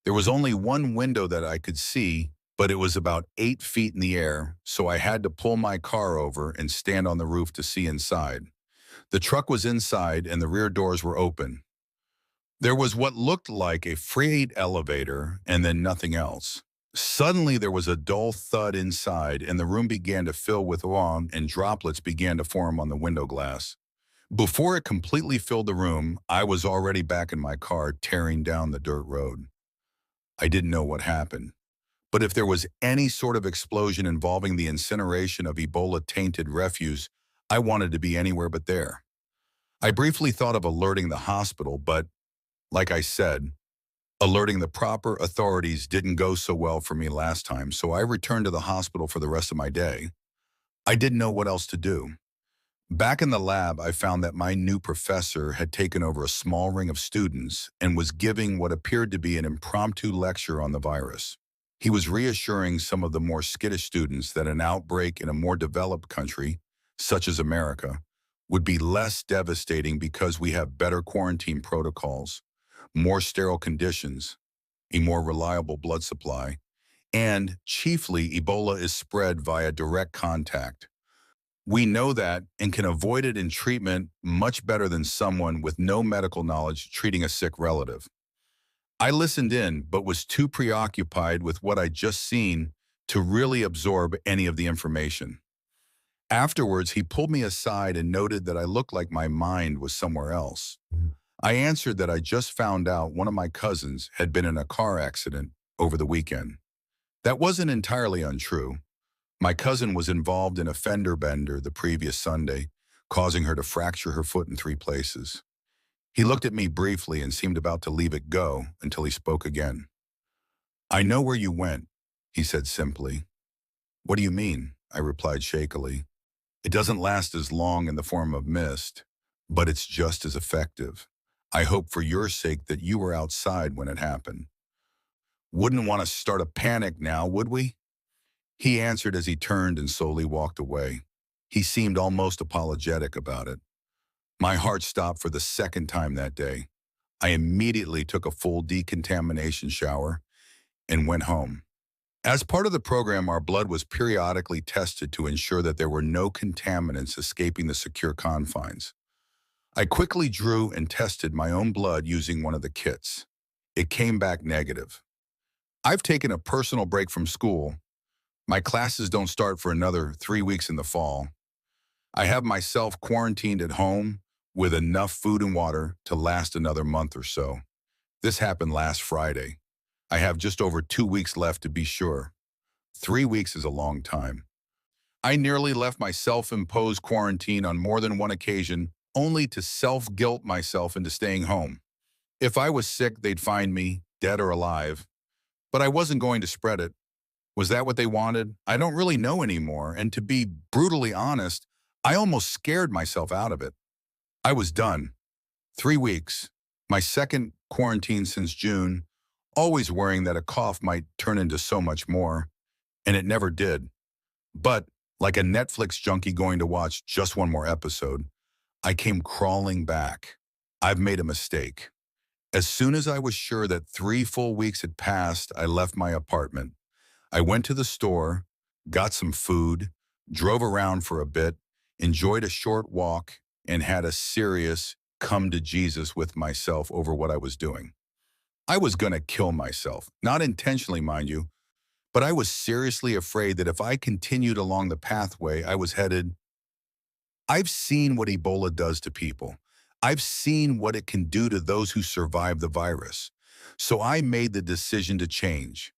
There was only one window that I could see, but it was about 8 feet in the air, so I had to pull my car over and stand on the roof to see inside. The truck was inside and the rear doors were open. There was what looked like a freight elevator and then nothing else. Suddenly there was a dull thud inside and the room began to fill with foam and droplets began to form on the window glass. Before it completely filled the room, I was already back in my car tearing down the dirt road. I didn't know what happened. But if there was any sort of explosion involving the incineration of Ebola-tainted refuse, I wanted to be anywhere but there. I briefly thought of alerting the hospital, but, like I said, alerting the proper authorities didn't go so well for me last time, so I returned to the hospital for the rest of my day. I didn't know what else to do. Back in the lab, I found that my new professor had taken over a small ring of students and was giving what appeared to be an impromptu lecture on the virus. He was reassuring some of the more skittish students that an outbreak in a more developed country, such as America, would be less devastating because we have better quarantine protocols, more sterile conditions, a more reliable blood supply, and, chiefly, Ebola is spread via direct contact. We know that and can avoid it in treatment much better than someone with no medical knowledge treating a sick relative. I listened in, but was too preoccupied with what I'd just seen to really absorb any of the information. Afterwards, he pulled me aside and noted that I looked like my mind was somewhere else. I answered that I just found out one of my cousins had been in a car accident over the weekend. That wasn't entirely untrue. My cousin was involved in a fender bender the previous Sunday, causing her to fracture her foot in 3 places. He looked at me briefly and seemed about to leave it go until he spoke again. "I know where you went," he said simply. "What do you mean?" I replied shakily. "It doesn't last as long in the form of mist, but it's just as effective. I hope for your sake that you were outside when it happened." "Wouldn't want to start a panic now, would we?" He answered as he turned and slowly walked away. He seemed almost apologetic about it. My heart stopped for the second time that day. I immediately took a full decontamination shower and went home. As part of the program, our blood was periodically tested to ensure that there were no contaminants escaping the secure confines. I quickly drew and tested my own blood using one of the kits. It came back negative. I've taken a personal break from school. My classes don't start for another 3 weeks in the fall. I have myself quarantined at home with enough food and water to last another month or so. This happened last Friday. I have just over 2 weeks left to be sure. 3 weeks is a long time. I nearly left my self-imposed quarantine on more than one occasion, only to self-guilt myself into staying home. If I was sick, they'd find me, dead or alive. But I wasn't going to spread it. Was that what they wanted? I don't really know anymore, and to be brutally honest, I almost scared myself out of it. I was done. 3 weeks. My second quarantine since June, always worrying that a cough might turn into so much more, and it never did. But, like a Netflix junkie going to watch just one more episode, I came crawling back. I've made a mistake. As soon as I was sure that 3 full weeks had passed, I left my apartment. I went to the store, got some food, drove around for a bit, enjoyed a short walk, and had a serious come to Jesus with myself over what I was doing. I was going to kill myself, not intentionally, mind you, but I was seriously afraid that if I continued along the pathway I was headed. I've seen what Ebola does to people. I've seen what it can do to those who survive the virus. So I made the decision to change.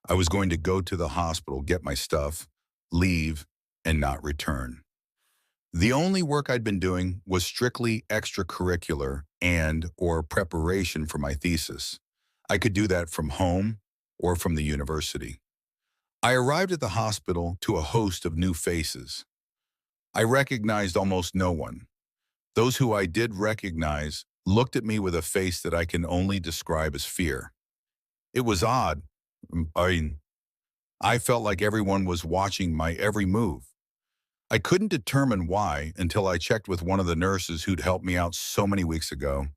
I was going to go to the hospital, get my stuff, leave, and not return. The only work I'd been doing was strictly extracurricular and/or preparation for my thesis. I could do that from home or from the university. I arrived at the hospital to a host of new faces. I recognized almost no one. Those who I did recognize looked at me with a face that I can only describe as fear. It was odd. I I felt like everyone was watching my every move. I couldn't determine why until I checked with one of the nurses who'd helped me out so many weeks ago.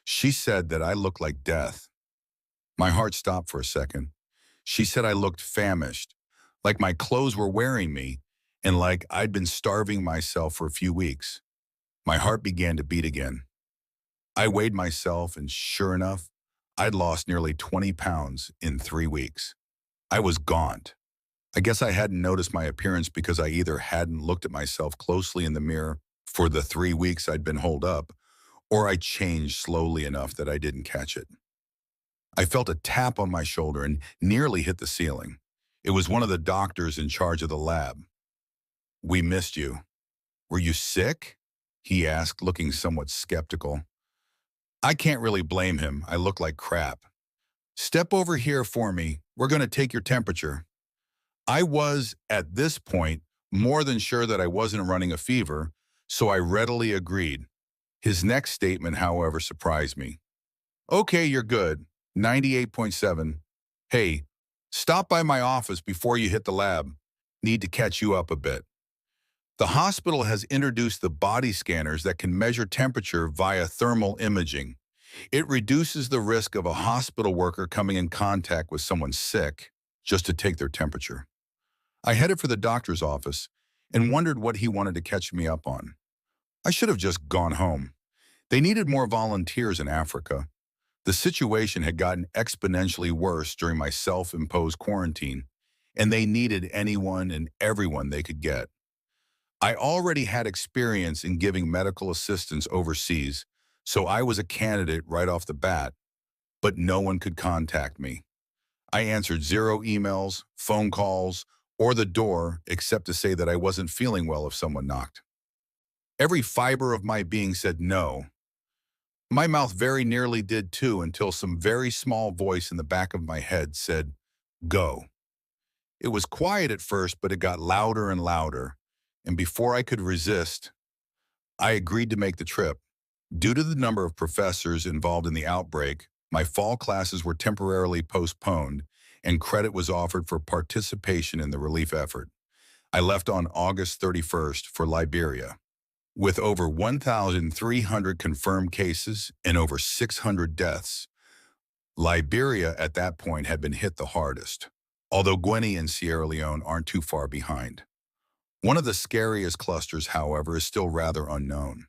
She said that I looked like death. My heart stopped for a second. She said I looked famished, like my clothes were wearing me, and like I'd been starving myself for a few weeks. My heart began to beat again. I weighed myself, and sure enough, I'd lost nearly 20 pounds in 3 weeks. I was gaunt. I guess I hadn't noticed my appearance because I either hadn't looked at myself closely in the mirror for the 3 weeks I'd been holed up, or I changed slowly enough that I didn't catch it. I felt a tap on my shoulder and nearly hit the ceiling. It was one of the doctors in charge of the lab. "We missed you. Were you sick?" he asked, looking somewhat skeptical. I can't really blame him. I look like crap. "Step over here for me. We're going to take your temperature." I was, at this point, more than sure that I wasn't running a fever, so I readily agreed. His next statement, however, surprised me. "Okay, you're good. 98.7. Hey, stop by my office before you hit the lab. Need to catch you up a bit." The hospital has introduced the body scanners that can measure temperature via thermal imaging. It reduces the risk of a hospital worker coming in contact with someone sick just to take their temperature. I headed for the doctor's office and wondered what he wanted to catch me up on. I should have just gone home. They needed more volunteers in Africa. The situation had gotten exponentially worse during my self-imposed quarantine, and they needed anyone and everyone they could get. I already had experience in giving medical assistance overseas, so I was a candidate right off the bat, but no one could contact me. I answered zero emails, phone calls, or the door except to say that I wasn't feeling well if someone knocked. Every fiber of my being said no. My mouth very nearly did too until some very small voice in the back of my head said, "Go." It was quiet at first, but it got louder and louder, and before I could resist, I agreed to make the trip. Due to the number of professors involved in the outbreak, my fall classes were temporarily postponed, and credit was offered for participation in the relief effort. I left on August 31st for Liberia. With over 1,300 confirmed cases and over 600 deaths, Liberia at that point had been hit the hardest, although Guinea and Sierra Leone aren't too far behind. One of the scariest clusters, however, is still rather unknown.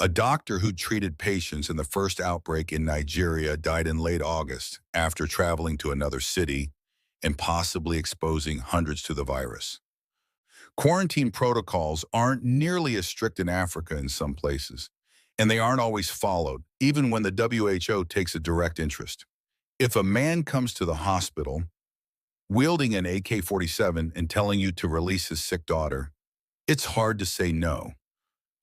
A doctor who treated patients in the first outbreak in Nigeria died in late August after traveling to another city and possibly exposing hundreds to the virus. Quarantine protocols aren't nearly as strict in Africa in some places, and they aren't always followed, even when the WHO takes a direct interest. If a man comes to the hospital, wielding an AK-47 and telling you to release his sick daughter. It's hard to say no.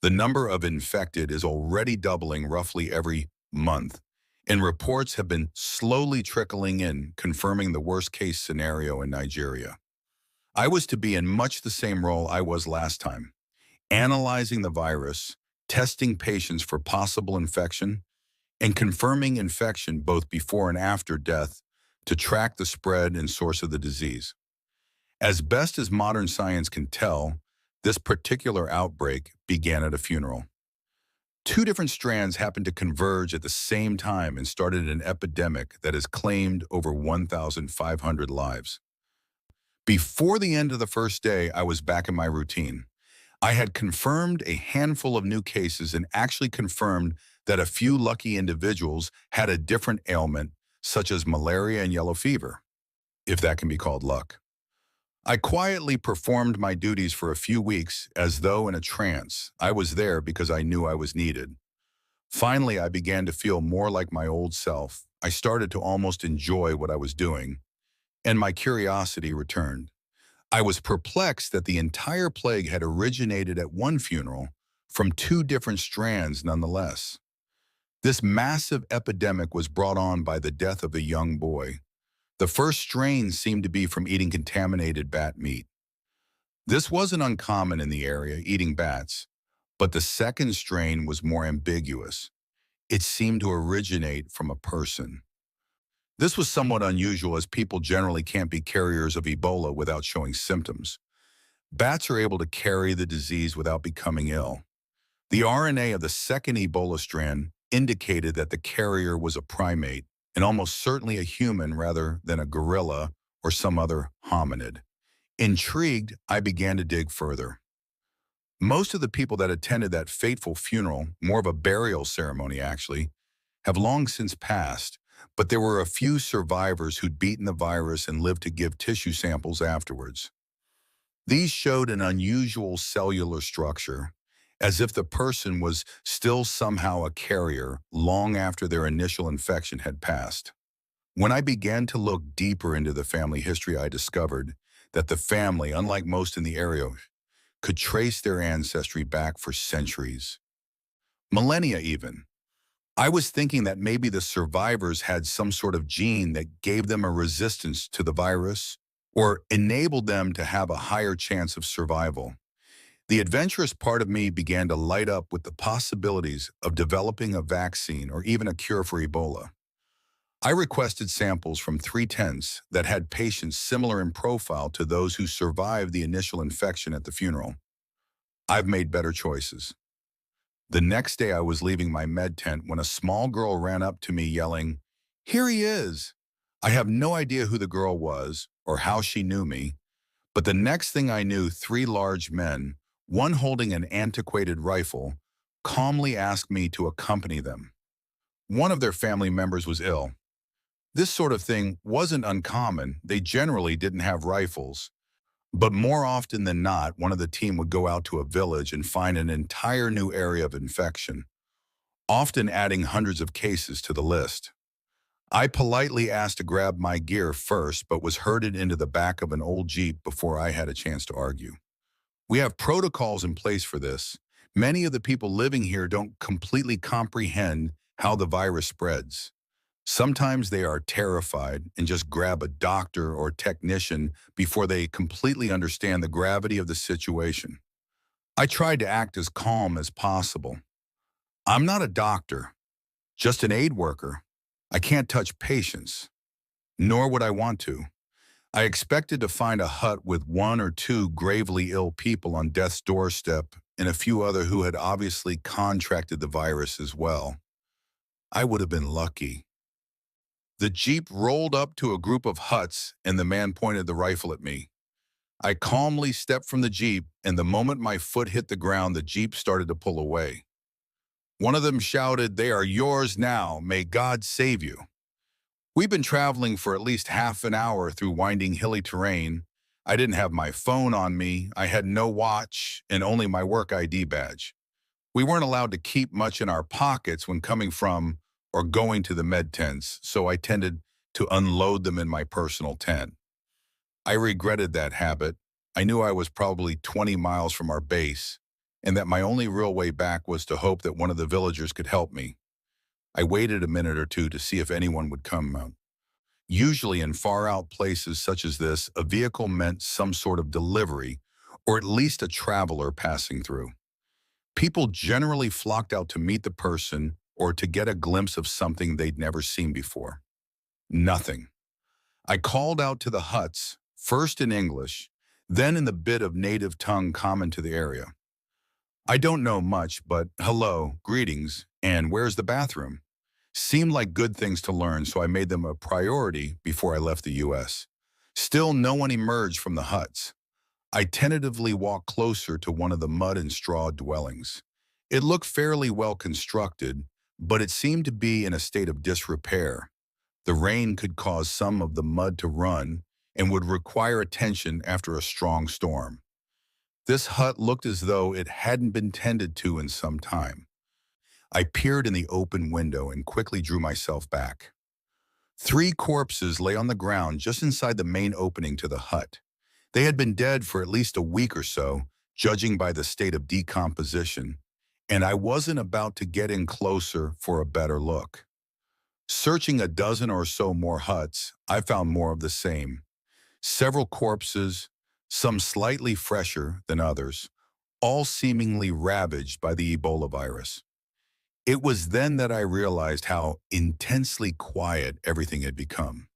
The number of infected is already doubling roughly every month, and reports have been slowly trickling in, confirming the worst-case scenario in Nigeria. I was to be in much the same role I was last time, analyzing the virus, testing patients for possible infection, and confirming infection both before and after death to track the spread and source of the disease. As best as modern science can tell, this particular outbreak began at a funeral. Two different strands happened to converge at the same time and started an epidemic that has claimed over 1,500 lives. Before the end of the first day, I was back in my routine. I had confirmed a handful of new cases and actually confirmed that a few lucky individuals had a different ailment, such as malaria and yellow fever, if that can be called luck. I quietly performed my duties for a few weeks as though in a trance. I was there because I knew I was needed. Finally, I began to feel more like my old self. I started to almost enjoy what I was doing, and my curiosity returned. I was perplexed that the entire plague had originated at one funeral from two different strands nonetheless. This massive epidemic was brought on by the death of a young boy. The first strain seemed to be from eating contaminated bat meat. This wasn't uncommon in the area, eating bats, but the second strain was more ambiguous. It seemed to originate from a person. This was somewhat unusual as people generally can't be carriers of Ebola without showing symptoms. Bats are able to carry the disease without becoming ill. The RNA of the second Ebola strand indicated that the carrier was a primate, and almost certainly a human rather than a gorilla or some other hominid. Intrigued, I began to dig further. Most of the people that attended that fateful funeral, more of a burial ceremony actually, have long since passed, but there were a few survivors who'd beaten the virus and lived to give tissue samples afterwards. These showed an unusual cellular structure, as if the person was still somehow a carrier long after their initial infection had passed. When I began to look deeper into the family history, I discovered that the family, unlike most in the area, could trace their ancestry back for centuries, millennia even. I was thinking that maybe the survivors had some sort of gene that gave them a resistance to the virus or enabled them to have a higher chance of survival. The adventurous part of me began to light up with the possibilities of developing a vaccine or even a cure for Ebola. I requested samples from 3 tents that had patients similar in profile to those who survived the initial infection at the funeral. I've made better choices. The next day I was leaving my med tent when a small girl ran up to me yelling, "Here he is!" I have no idea who the girl was or how she knew me, but the next thing I knew, 3 large men, one holding an antiquated rifle, calmly asked me to accompany them. One of their family members was ill. This sort of thing wasn't uncommon. They generally didn't have rifles. But more often than not, one of the team would go out to a village and find an entire new area of infection, often adding hundreds of cases to the list. I politely asked to grab my gear first, but was herded into the back of an old Jeep before I had a chance to argue. We have protocols in place for this. Many of the people living here don't completely comprehend how the virus spreads. Sometimes they are terrified and just grab a doctor or technician before they completely understand the gravity of the situation. I tried to act as calm as possible. I'm not a doctor, just an aid worker. I can't touch patients, nor would I want to. I expected to find a hut with 1 or 2 gravely ill people on death's doorstep and a few other who had obviously contracted the virus as well. I would have been lucky. The Jeep rolled up to a group of huts and the man pointed the rifle at me. I calmly stepped from the Jeep, and the moment my foot hit the ground, the Jeep started to pull away. One of them shouted, "They are yours now. May God save you." We've been traveling for at least half an hour through winding hilly terrain. I didn't have my phone on me. I had no watch and only my work ID badge. We weren't allowed to keep much in our pockets when coming from or going to the med tents, so I tended to unload them in my personal tent. I regretted that habit. I knew I was probably 20 miles from our base, and that my only real way back was to hope that one of the villagers could help me. I waited a minute or two to see if anyone would come out. Usually in far-out places such as this, a vehicle meant some sort of delivery, or at least a traveler passing through. People generally flocked out to meet the person or to get a glimpse of something they'd never seen before. Nothing. I called out to the huts, first in English, then in the bit of native tongue common to the area. I don't know much, but hello, greetings, and where's the bathroom? Seemed like good things to learn, so I made them a priority before I left the U.S. Still, no one emerged from the huts. I tentatively walked closer to one of the mud and straw dwellings. It looked fairly well constructed, but it seemed to be in a state of disrepair. The rain could cause some of the mud to run and would require attention after a strong storm. This hut looked as though it hadn't been tended to in some time. I peered in the open window and quickly drew myself back. 3 corpses lay on the ground just inside the main opening to the hut. They had been dead for at least a week or so, judging by the state of decomposition, and I wasn't about to get in closer for a better look. Searching a dozen or so more huts, I found more of the same. Several corpses, some slightly fresher than others, all seemingly ravaged by the Ebola virus. It was then that I realized how intensely quiet everything had become.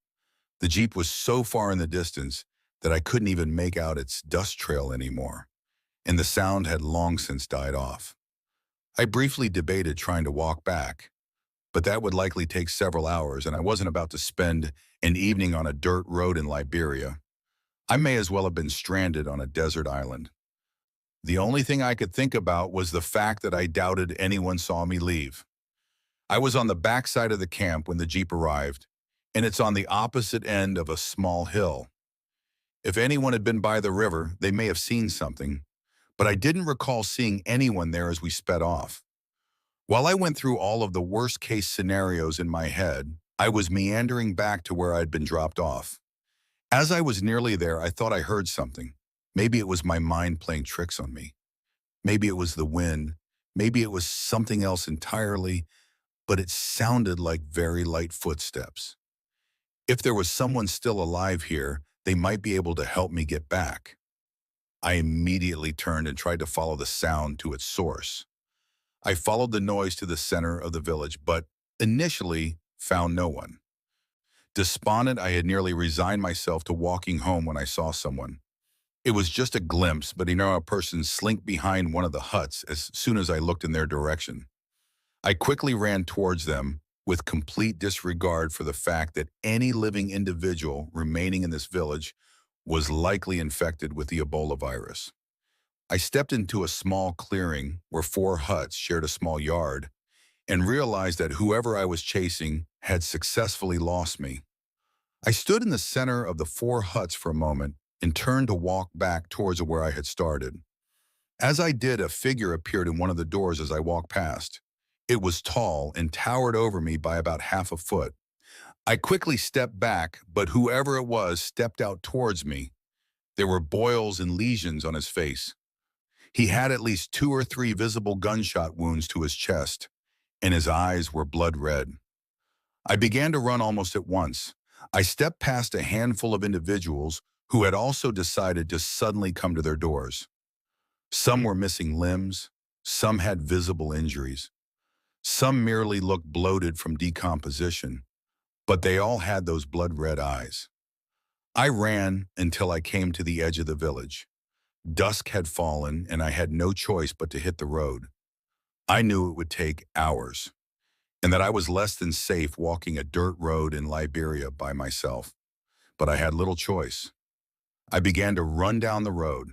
The Jeep was so far in the distance that I couldn't even make out its dust trail anymore, and the sound had long since died off. I briefly debated trying to walk back, but that would likely take several hours, and I wasn't about to spend an evening on a dirt road in Liberia. I may as well have been stranded on a desert island. The only thing I could think about was the fact that I doubted anyone saw me leave. I was on the backside of the camp when the Jeep arrived, and it's on the opposite end of a small hill. If anyone had been by the river, they may have seen something, but I didn't recall seeing anyone there as we sped off. While I went through all of the worst-case scenarios in my head, I was meandering back to where I'd been dropped off. As I was nearly there, I thought I heard something. Maybe it was my mind playing tricks on me. Maybe it was the wind. Maybe it was something else entirely, but it sounded like very light footsteps. If there was someone still alive here, they might be able to help me get back. I immediately turned and tried to follow the sound to its source. I followed the noise to the center of the village, but initially found no one. Despondent, I had nearly resigned myself to walking home when I saw someone. It was just a glimpse, but a person slink behind one of the huts as soon as I looked in their direction. I quickly ran towards them with complete disregard for the fact that any living individual remaining in this village was likely infected with the Ebola virus. I stepped into a small clearing where 4 huts shared a small yard and realized that whoever I was chasing had successfully lost me. I stood in the center of the 4 huts for a moment and turned to walk back towards where I had started. As I did, a figure appeared in one of the doors as I walked past. It was tall and towered over me by about half a foot. I quickly stepped back, but whoever it was stepped out towards me. There were boils and lesions on his face. He had at least 2 or 3 visible gunshot wounds to his chest, and his eyes were blood red. I began to run almost at once. I stepped past a handful of individuals who had also decided to suddenly come to their doors. Some were missing limbs, some had visible injuries. Some merely looked bloated from decomposition, but they all had those blood-red eyes. I ran until I came to the edge of the village. Dusk had fallen, and I had no choice but to hit the road. I knew it would take hours, and that I was less than safe walking a dirt road in Liberia by myself. But I had little choice. I began to run down the road.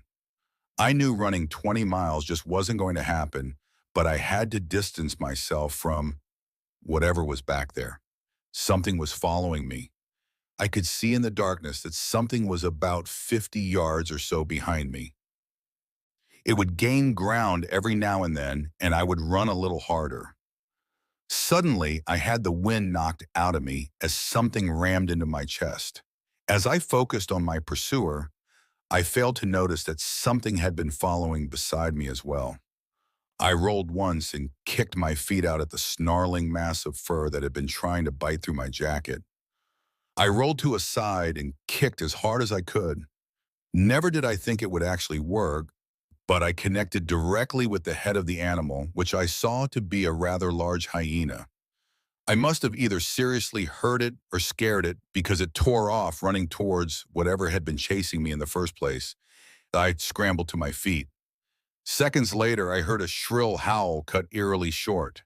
I knew running 20 miles just wasn't going to happen, but I had to distance myself from whatever was back there. Something was following me. I could see in the darkness that something was about 50 yards or so behind me. It would gain ground every now and then, and I would run a little harder. Suddenly, I had the wind knocked out of me as something rammed into my chest. As I focused on my pursuer, I failed to notice that something had been following beside me as well. I rolled once and kicked my feet out at the snarling mass of fur that had been trying to bite through my jacket. I rolled to a side and kicked as hard as I could. Never did I think it would actually work, but I connected directly with the head of the animal, which I saw to be a rather large hyena. I must have either seriously hurt it or scared it because it tore off running towards whatever had been chasing me in the first place. I scrambled to my feet. Seconds later, I heard a shrill howl cut eerily short.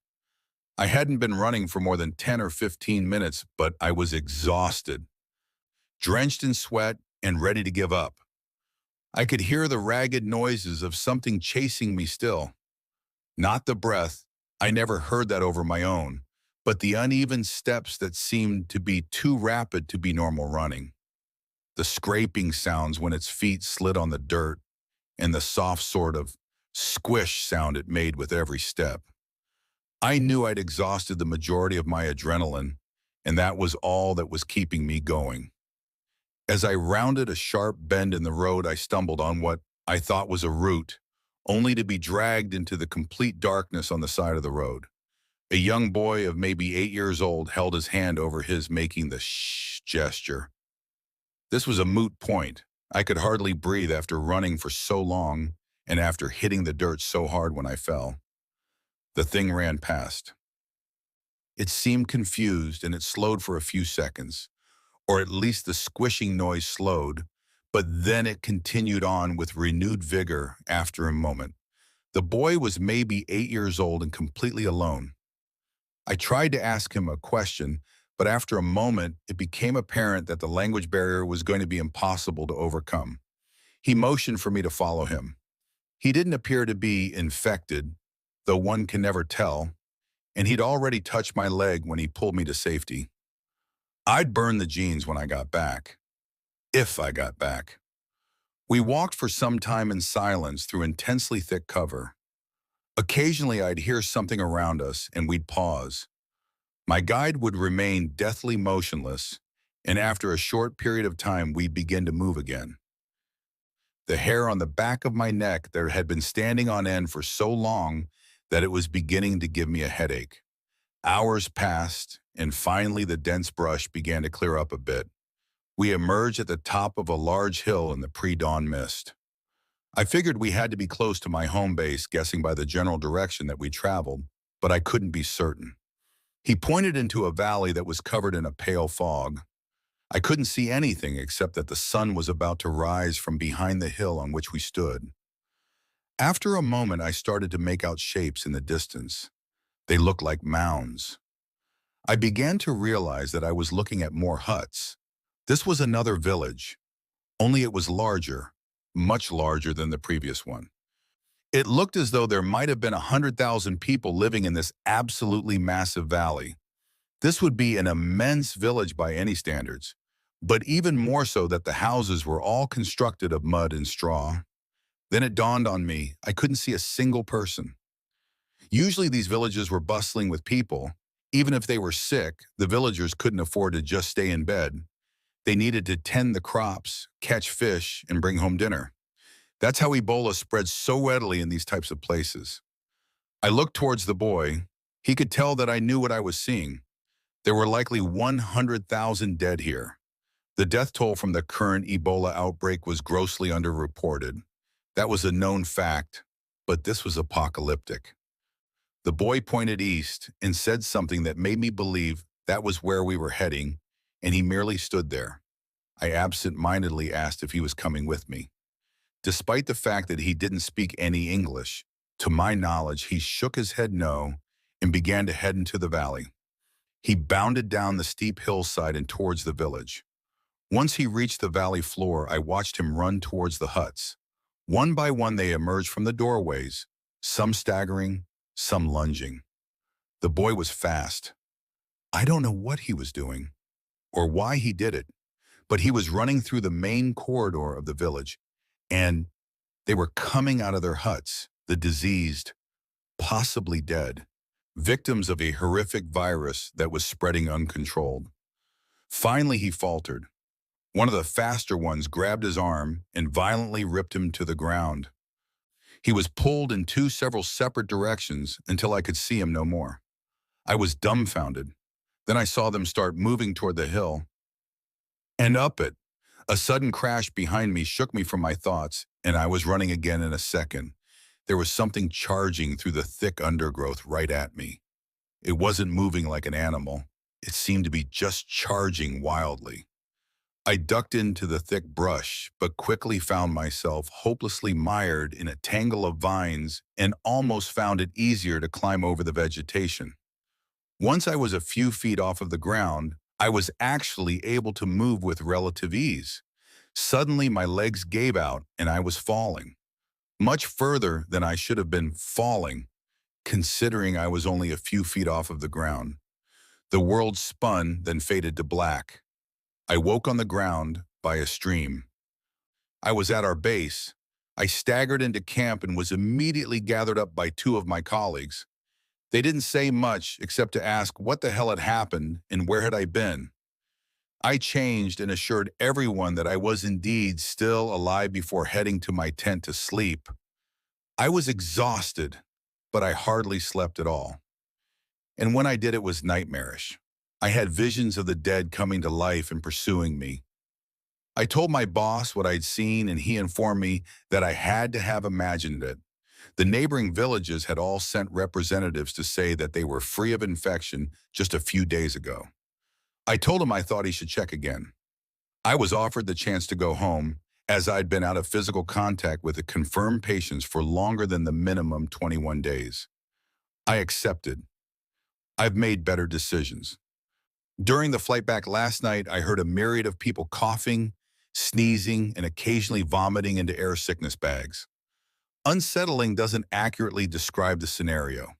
I hadn't been running for more than 10 or 15 minutes, but I was exhausted, drenched in sweat, and ready to give up. I could hear the ragged noises of something chasing me still. Not the breath, I never heard that over my own, but the uneven steps that seemed to be too rapid to be normal running. The scraping sounds when its feet slid on the dirt, and the soft sort of squish sound it made with every step. I knew I'd exhausted the majority of my adrenaline, and that was all that was keeping me going. As I rounded a sharp bend in the road, I stumbled on what I thought was a root, only to be dragged into the complete darkness on the side of the road. A young boy of maybe 8 years old held his hand over his, making the shh gesture. This was a moot point. I could hardly breathe after running for so long and after hitting the dirt so hard when I fell. The thing ran past. It seemed confused and it slowed for a few seconds, or at least the squishing noise slowed, but then it continued on with renewed vigor after a moment. The boy was maybe 8 years old and completely alone. I tried to ask him a question, but after a moment, it became apparent that the language barrier was going to be impossible to overcome. He motioned for me to follow him. He didn't appear to be infected, though one can never tell, and he'd already touched my leg when he pulled me to safety. I'd burn the jeans when I got back, if I got back. We walked for some time in silence through intensely thick cover. Occasionally, I'd hear something around us, and we'd pause. My guide would remain deathly motionless, and after a short period of time, we'd begin to move again. The hair on the back of my neck there had been standing on end for so long that it was beginning to give me a headache. Hours passed, and finally the dense brush began to clear up a bit. We emerged at the top of a large hill in the pre-dawn mist. I figured we had to be close to my home base, guessing by the general direction that we traveled, but I couldn't be certain. He pointed into a valley that was covered in a pale fog. I couldn't see anything except that the sun was about to rise from behind the hill on which we stood. After a moment, I started to make out shapes in the distance. They looked like mounds. I began to realize that I was looking at more huts. This was another village, only it was larger, much larger than the previous one. It looked as though there might have been 100,000 people living in this absolutely massive valley. This would be an immense village by any standards, but even more so that the houses were all constructed of mud and straw. Then it dawned on me, I couldn't see a single person. Usually these villages were bustling with people. Even if they were sick, the villagers couldn't afford to just stay in bed. They needed to tend the crops, catch fish, and bring home dinner. That's how Ebola spreads so readily in these types of places. I looked towards the boy. He could tell that I knew what I was seeing. There were likely 100,000 dead here. The death toll from the current Ebola outbreak was grossly underreported. That was a known fact, but this was apocalyptic. The boy pointed east and said something that made me believe that was where we were heading, and he merely stood there. I absent-mindedly asked if he was coming with me. Despite the fact that he didn't speak any English, to my knowledge, he shook his head no and began to head into the valley. He bounded down the steep hillside and towards the village. Once he reached the valley floor, I watched him run towards the huts. One by one, they emerged from the doorways, some staggering, some lunging. The boy was fast. I don't know what he was doing or why he did it, but he was running through the main corridor of the village, and they were coming out of their huts, the diseased, possibly dead, victims of a horrific virus that was spreading uncontrolled. Finally, he faltered. One of the faster ones grabbed his arm and violently ripped him to the ground. He was pulled in several separate directions until I could see him no more. I was dumbfounded. Then I saw them start moving toward the hill and up it. A sudden crash behind me shook me from my thoughts, and I was running again in a second. There was something charging through the thick undergrowth right at me. It wasn't moving like an animal. It seemed to be just charging wildly. I ducked into the thick brush, but quickly found myself hopelessly mired in a tangle of vines and almost found it easier to climb over the vegetation. Once I was a few feet off of the ground, I was actually able to move with relative ease. Suddenly, my legs gave out and I was falling. Much further than I should have been falling, considering I was only a few feet off of the ground. The world spun, then faded to black. I woke on the ground by a stream. I was at our base. I staggered into camp and was immediately gathered up by two of my colleagues. They didn't say much except to ask what the hell had happened and where had I been. I changed and assured everyone that I was indeed still alive before heading to my tent to sleep. I was exhausted, but I hardly slept at all. And when I did, it was nightmarish. I had visions of the dead coming to life and pursuing me. I told my boss what I'd seen, and he informed me that I had to have imagined it. The neighboring villages had all sent representatives to say that they were free of infection just a few days ago. I told him I thought he should check again. I was offered the chance to go home, as I'd been out of physical contact with the confirmed patients for longer than the minimum 21 days. I accepted. I've made better decisions. During the flight back last night, I heard a myriad of people coughing, sneezing, and occasionally vomiting into air sickness bags. Unsettling doesn't accurately describe the scenario.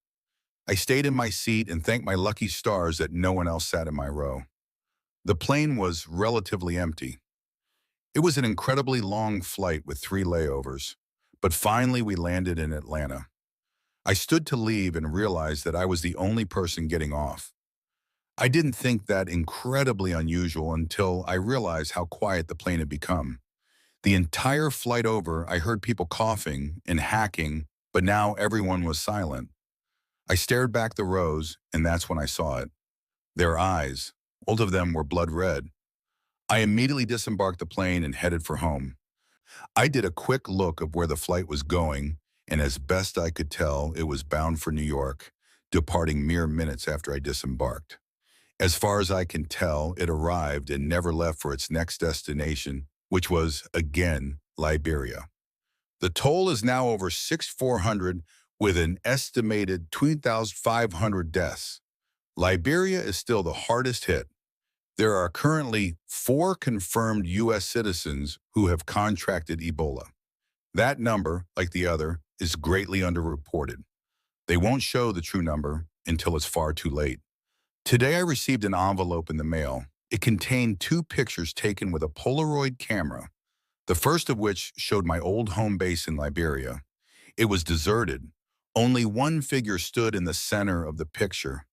I stayed in my seat and thanked my lucky stars that no one else sat in my row. The plane was relatively empty. It was an incredibly long flight with 3 layovers, but finally we landed in Atlanta. I stood to leave and realized that I was the only person getting off. I didn't think that incredibly unusual until I realized how quiet the plane had become. The entire flight over, I heard people coughing and hacking, but now everyone was silent. I stared back the rows, and that's when I saw it. Their eyes, both of them were blood red. I immediately disembarked the plane and headed for home. I did a quick look of where the flight was going, and as best I could tell, it was bound for New York, departing mere minutes after I disembarked. As far as I can tell, it arrived and never left for its next destination, which was, again, Liberia. The toll is now over 6,400 with an estimated 2,500 deaths. Liberia is still the hardest hit. There are currently 4 confirmed U.S. citizens who have contracted Ebola. That number, like the other, is greatly underreported. They won't show the true number until it's far too late. Today I received an envelope in the mail. It contained 2 pictures taken with a Polaroid camera, the first of which showed my old home base in Liberia. It was deserted. Only one figure stood in the center of the picture.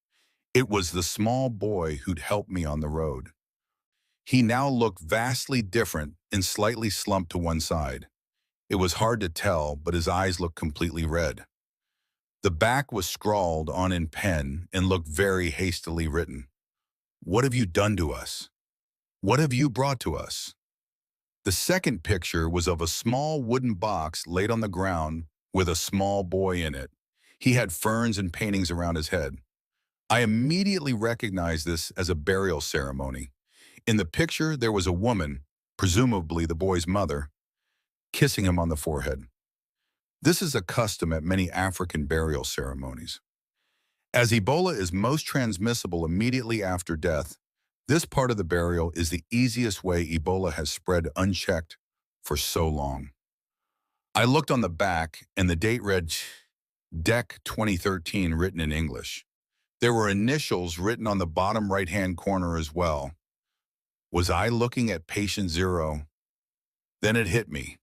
It was the small boy who'd helped me on the road. He now looked vastly different and slightly slumped to one side. It was hard to tell, but his eyes looked completely red. The back was scrawled on in pen and looked very hastily written. "What have you done to us? What have you brought to us?" The second picture was of a small wooden box laid on the ground with a small boy in it. He had ferns and paintings around his head. I immediately recognized this as a burial ceremony. In the picture, there was a woman, presumably the boy's mother, kissing him on the forehead. This is a custom at many African burial ceremonies. As Ebola is most transmissible immediately after death, this part of the burial is the easiest way Ebola has spread unchecked for so long. I looked on the back, and the date read DEC 2013 written in English. There were initials written on the bottom right-hand corner as well. Was I looking at patient 0? Then it hit me.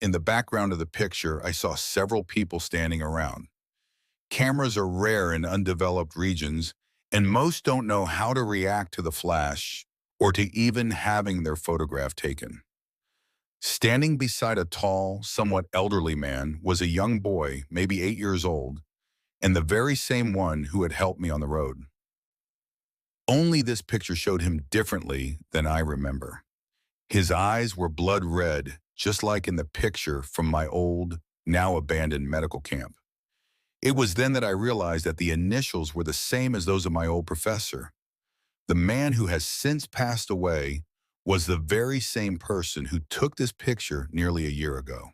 In the background of the picture, I saw several people standing around. Cameras are rare in undeveloped regions, and most don't know how to react to the flash or to even having their photograph taken. Standing beside a tall, somewhat elderly man was a young boy, maybe 8 years old, and the very same one who had helped me on the road. Only this picture showed him differently than I remember. His eyes were blood red, just like in the picture from my old, now abandoned medical camp. It was then that I realized that the initials were the same as those of my old professor. The man who has since passed away was the very same person who took this picture nearly a year ago.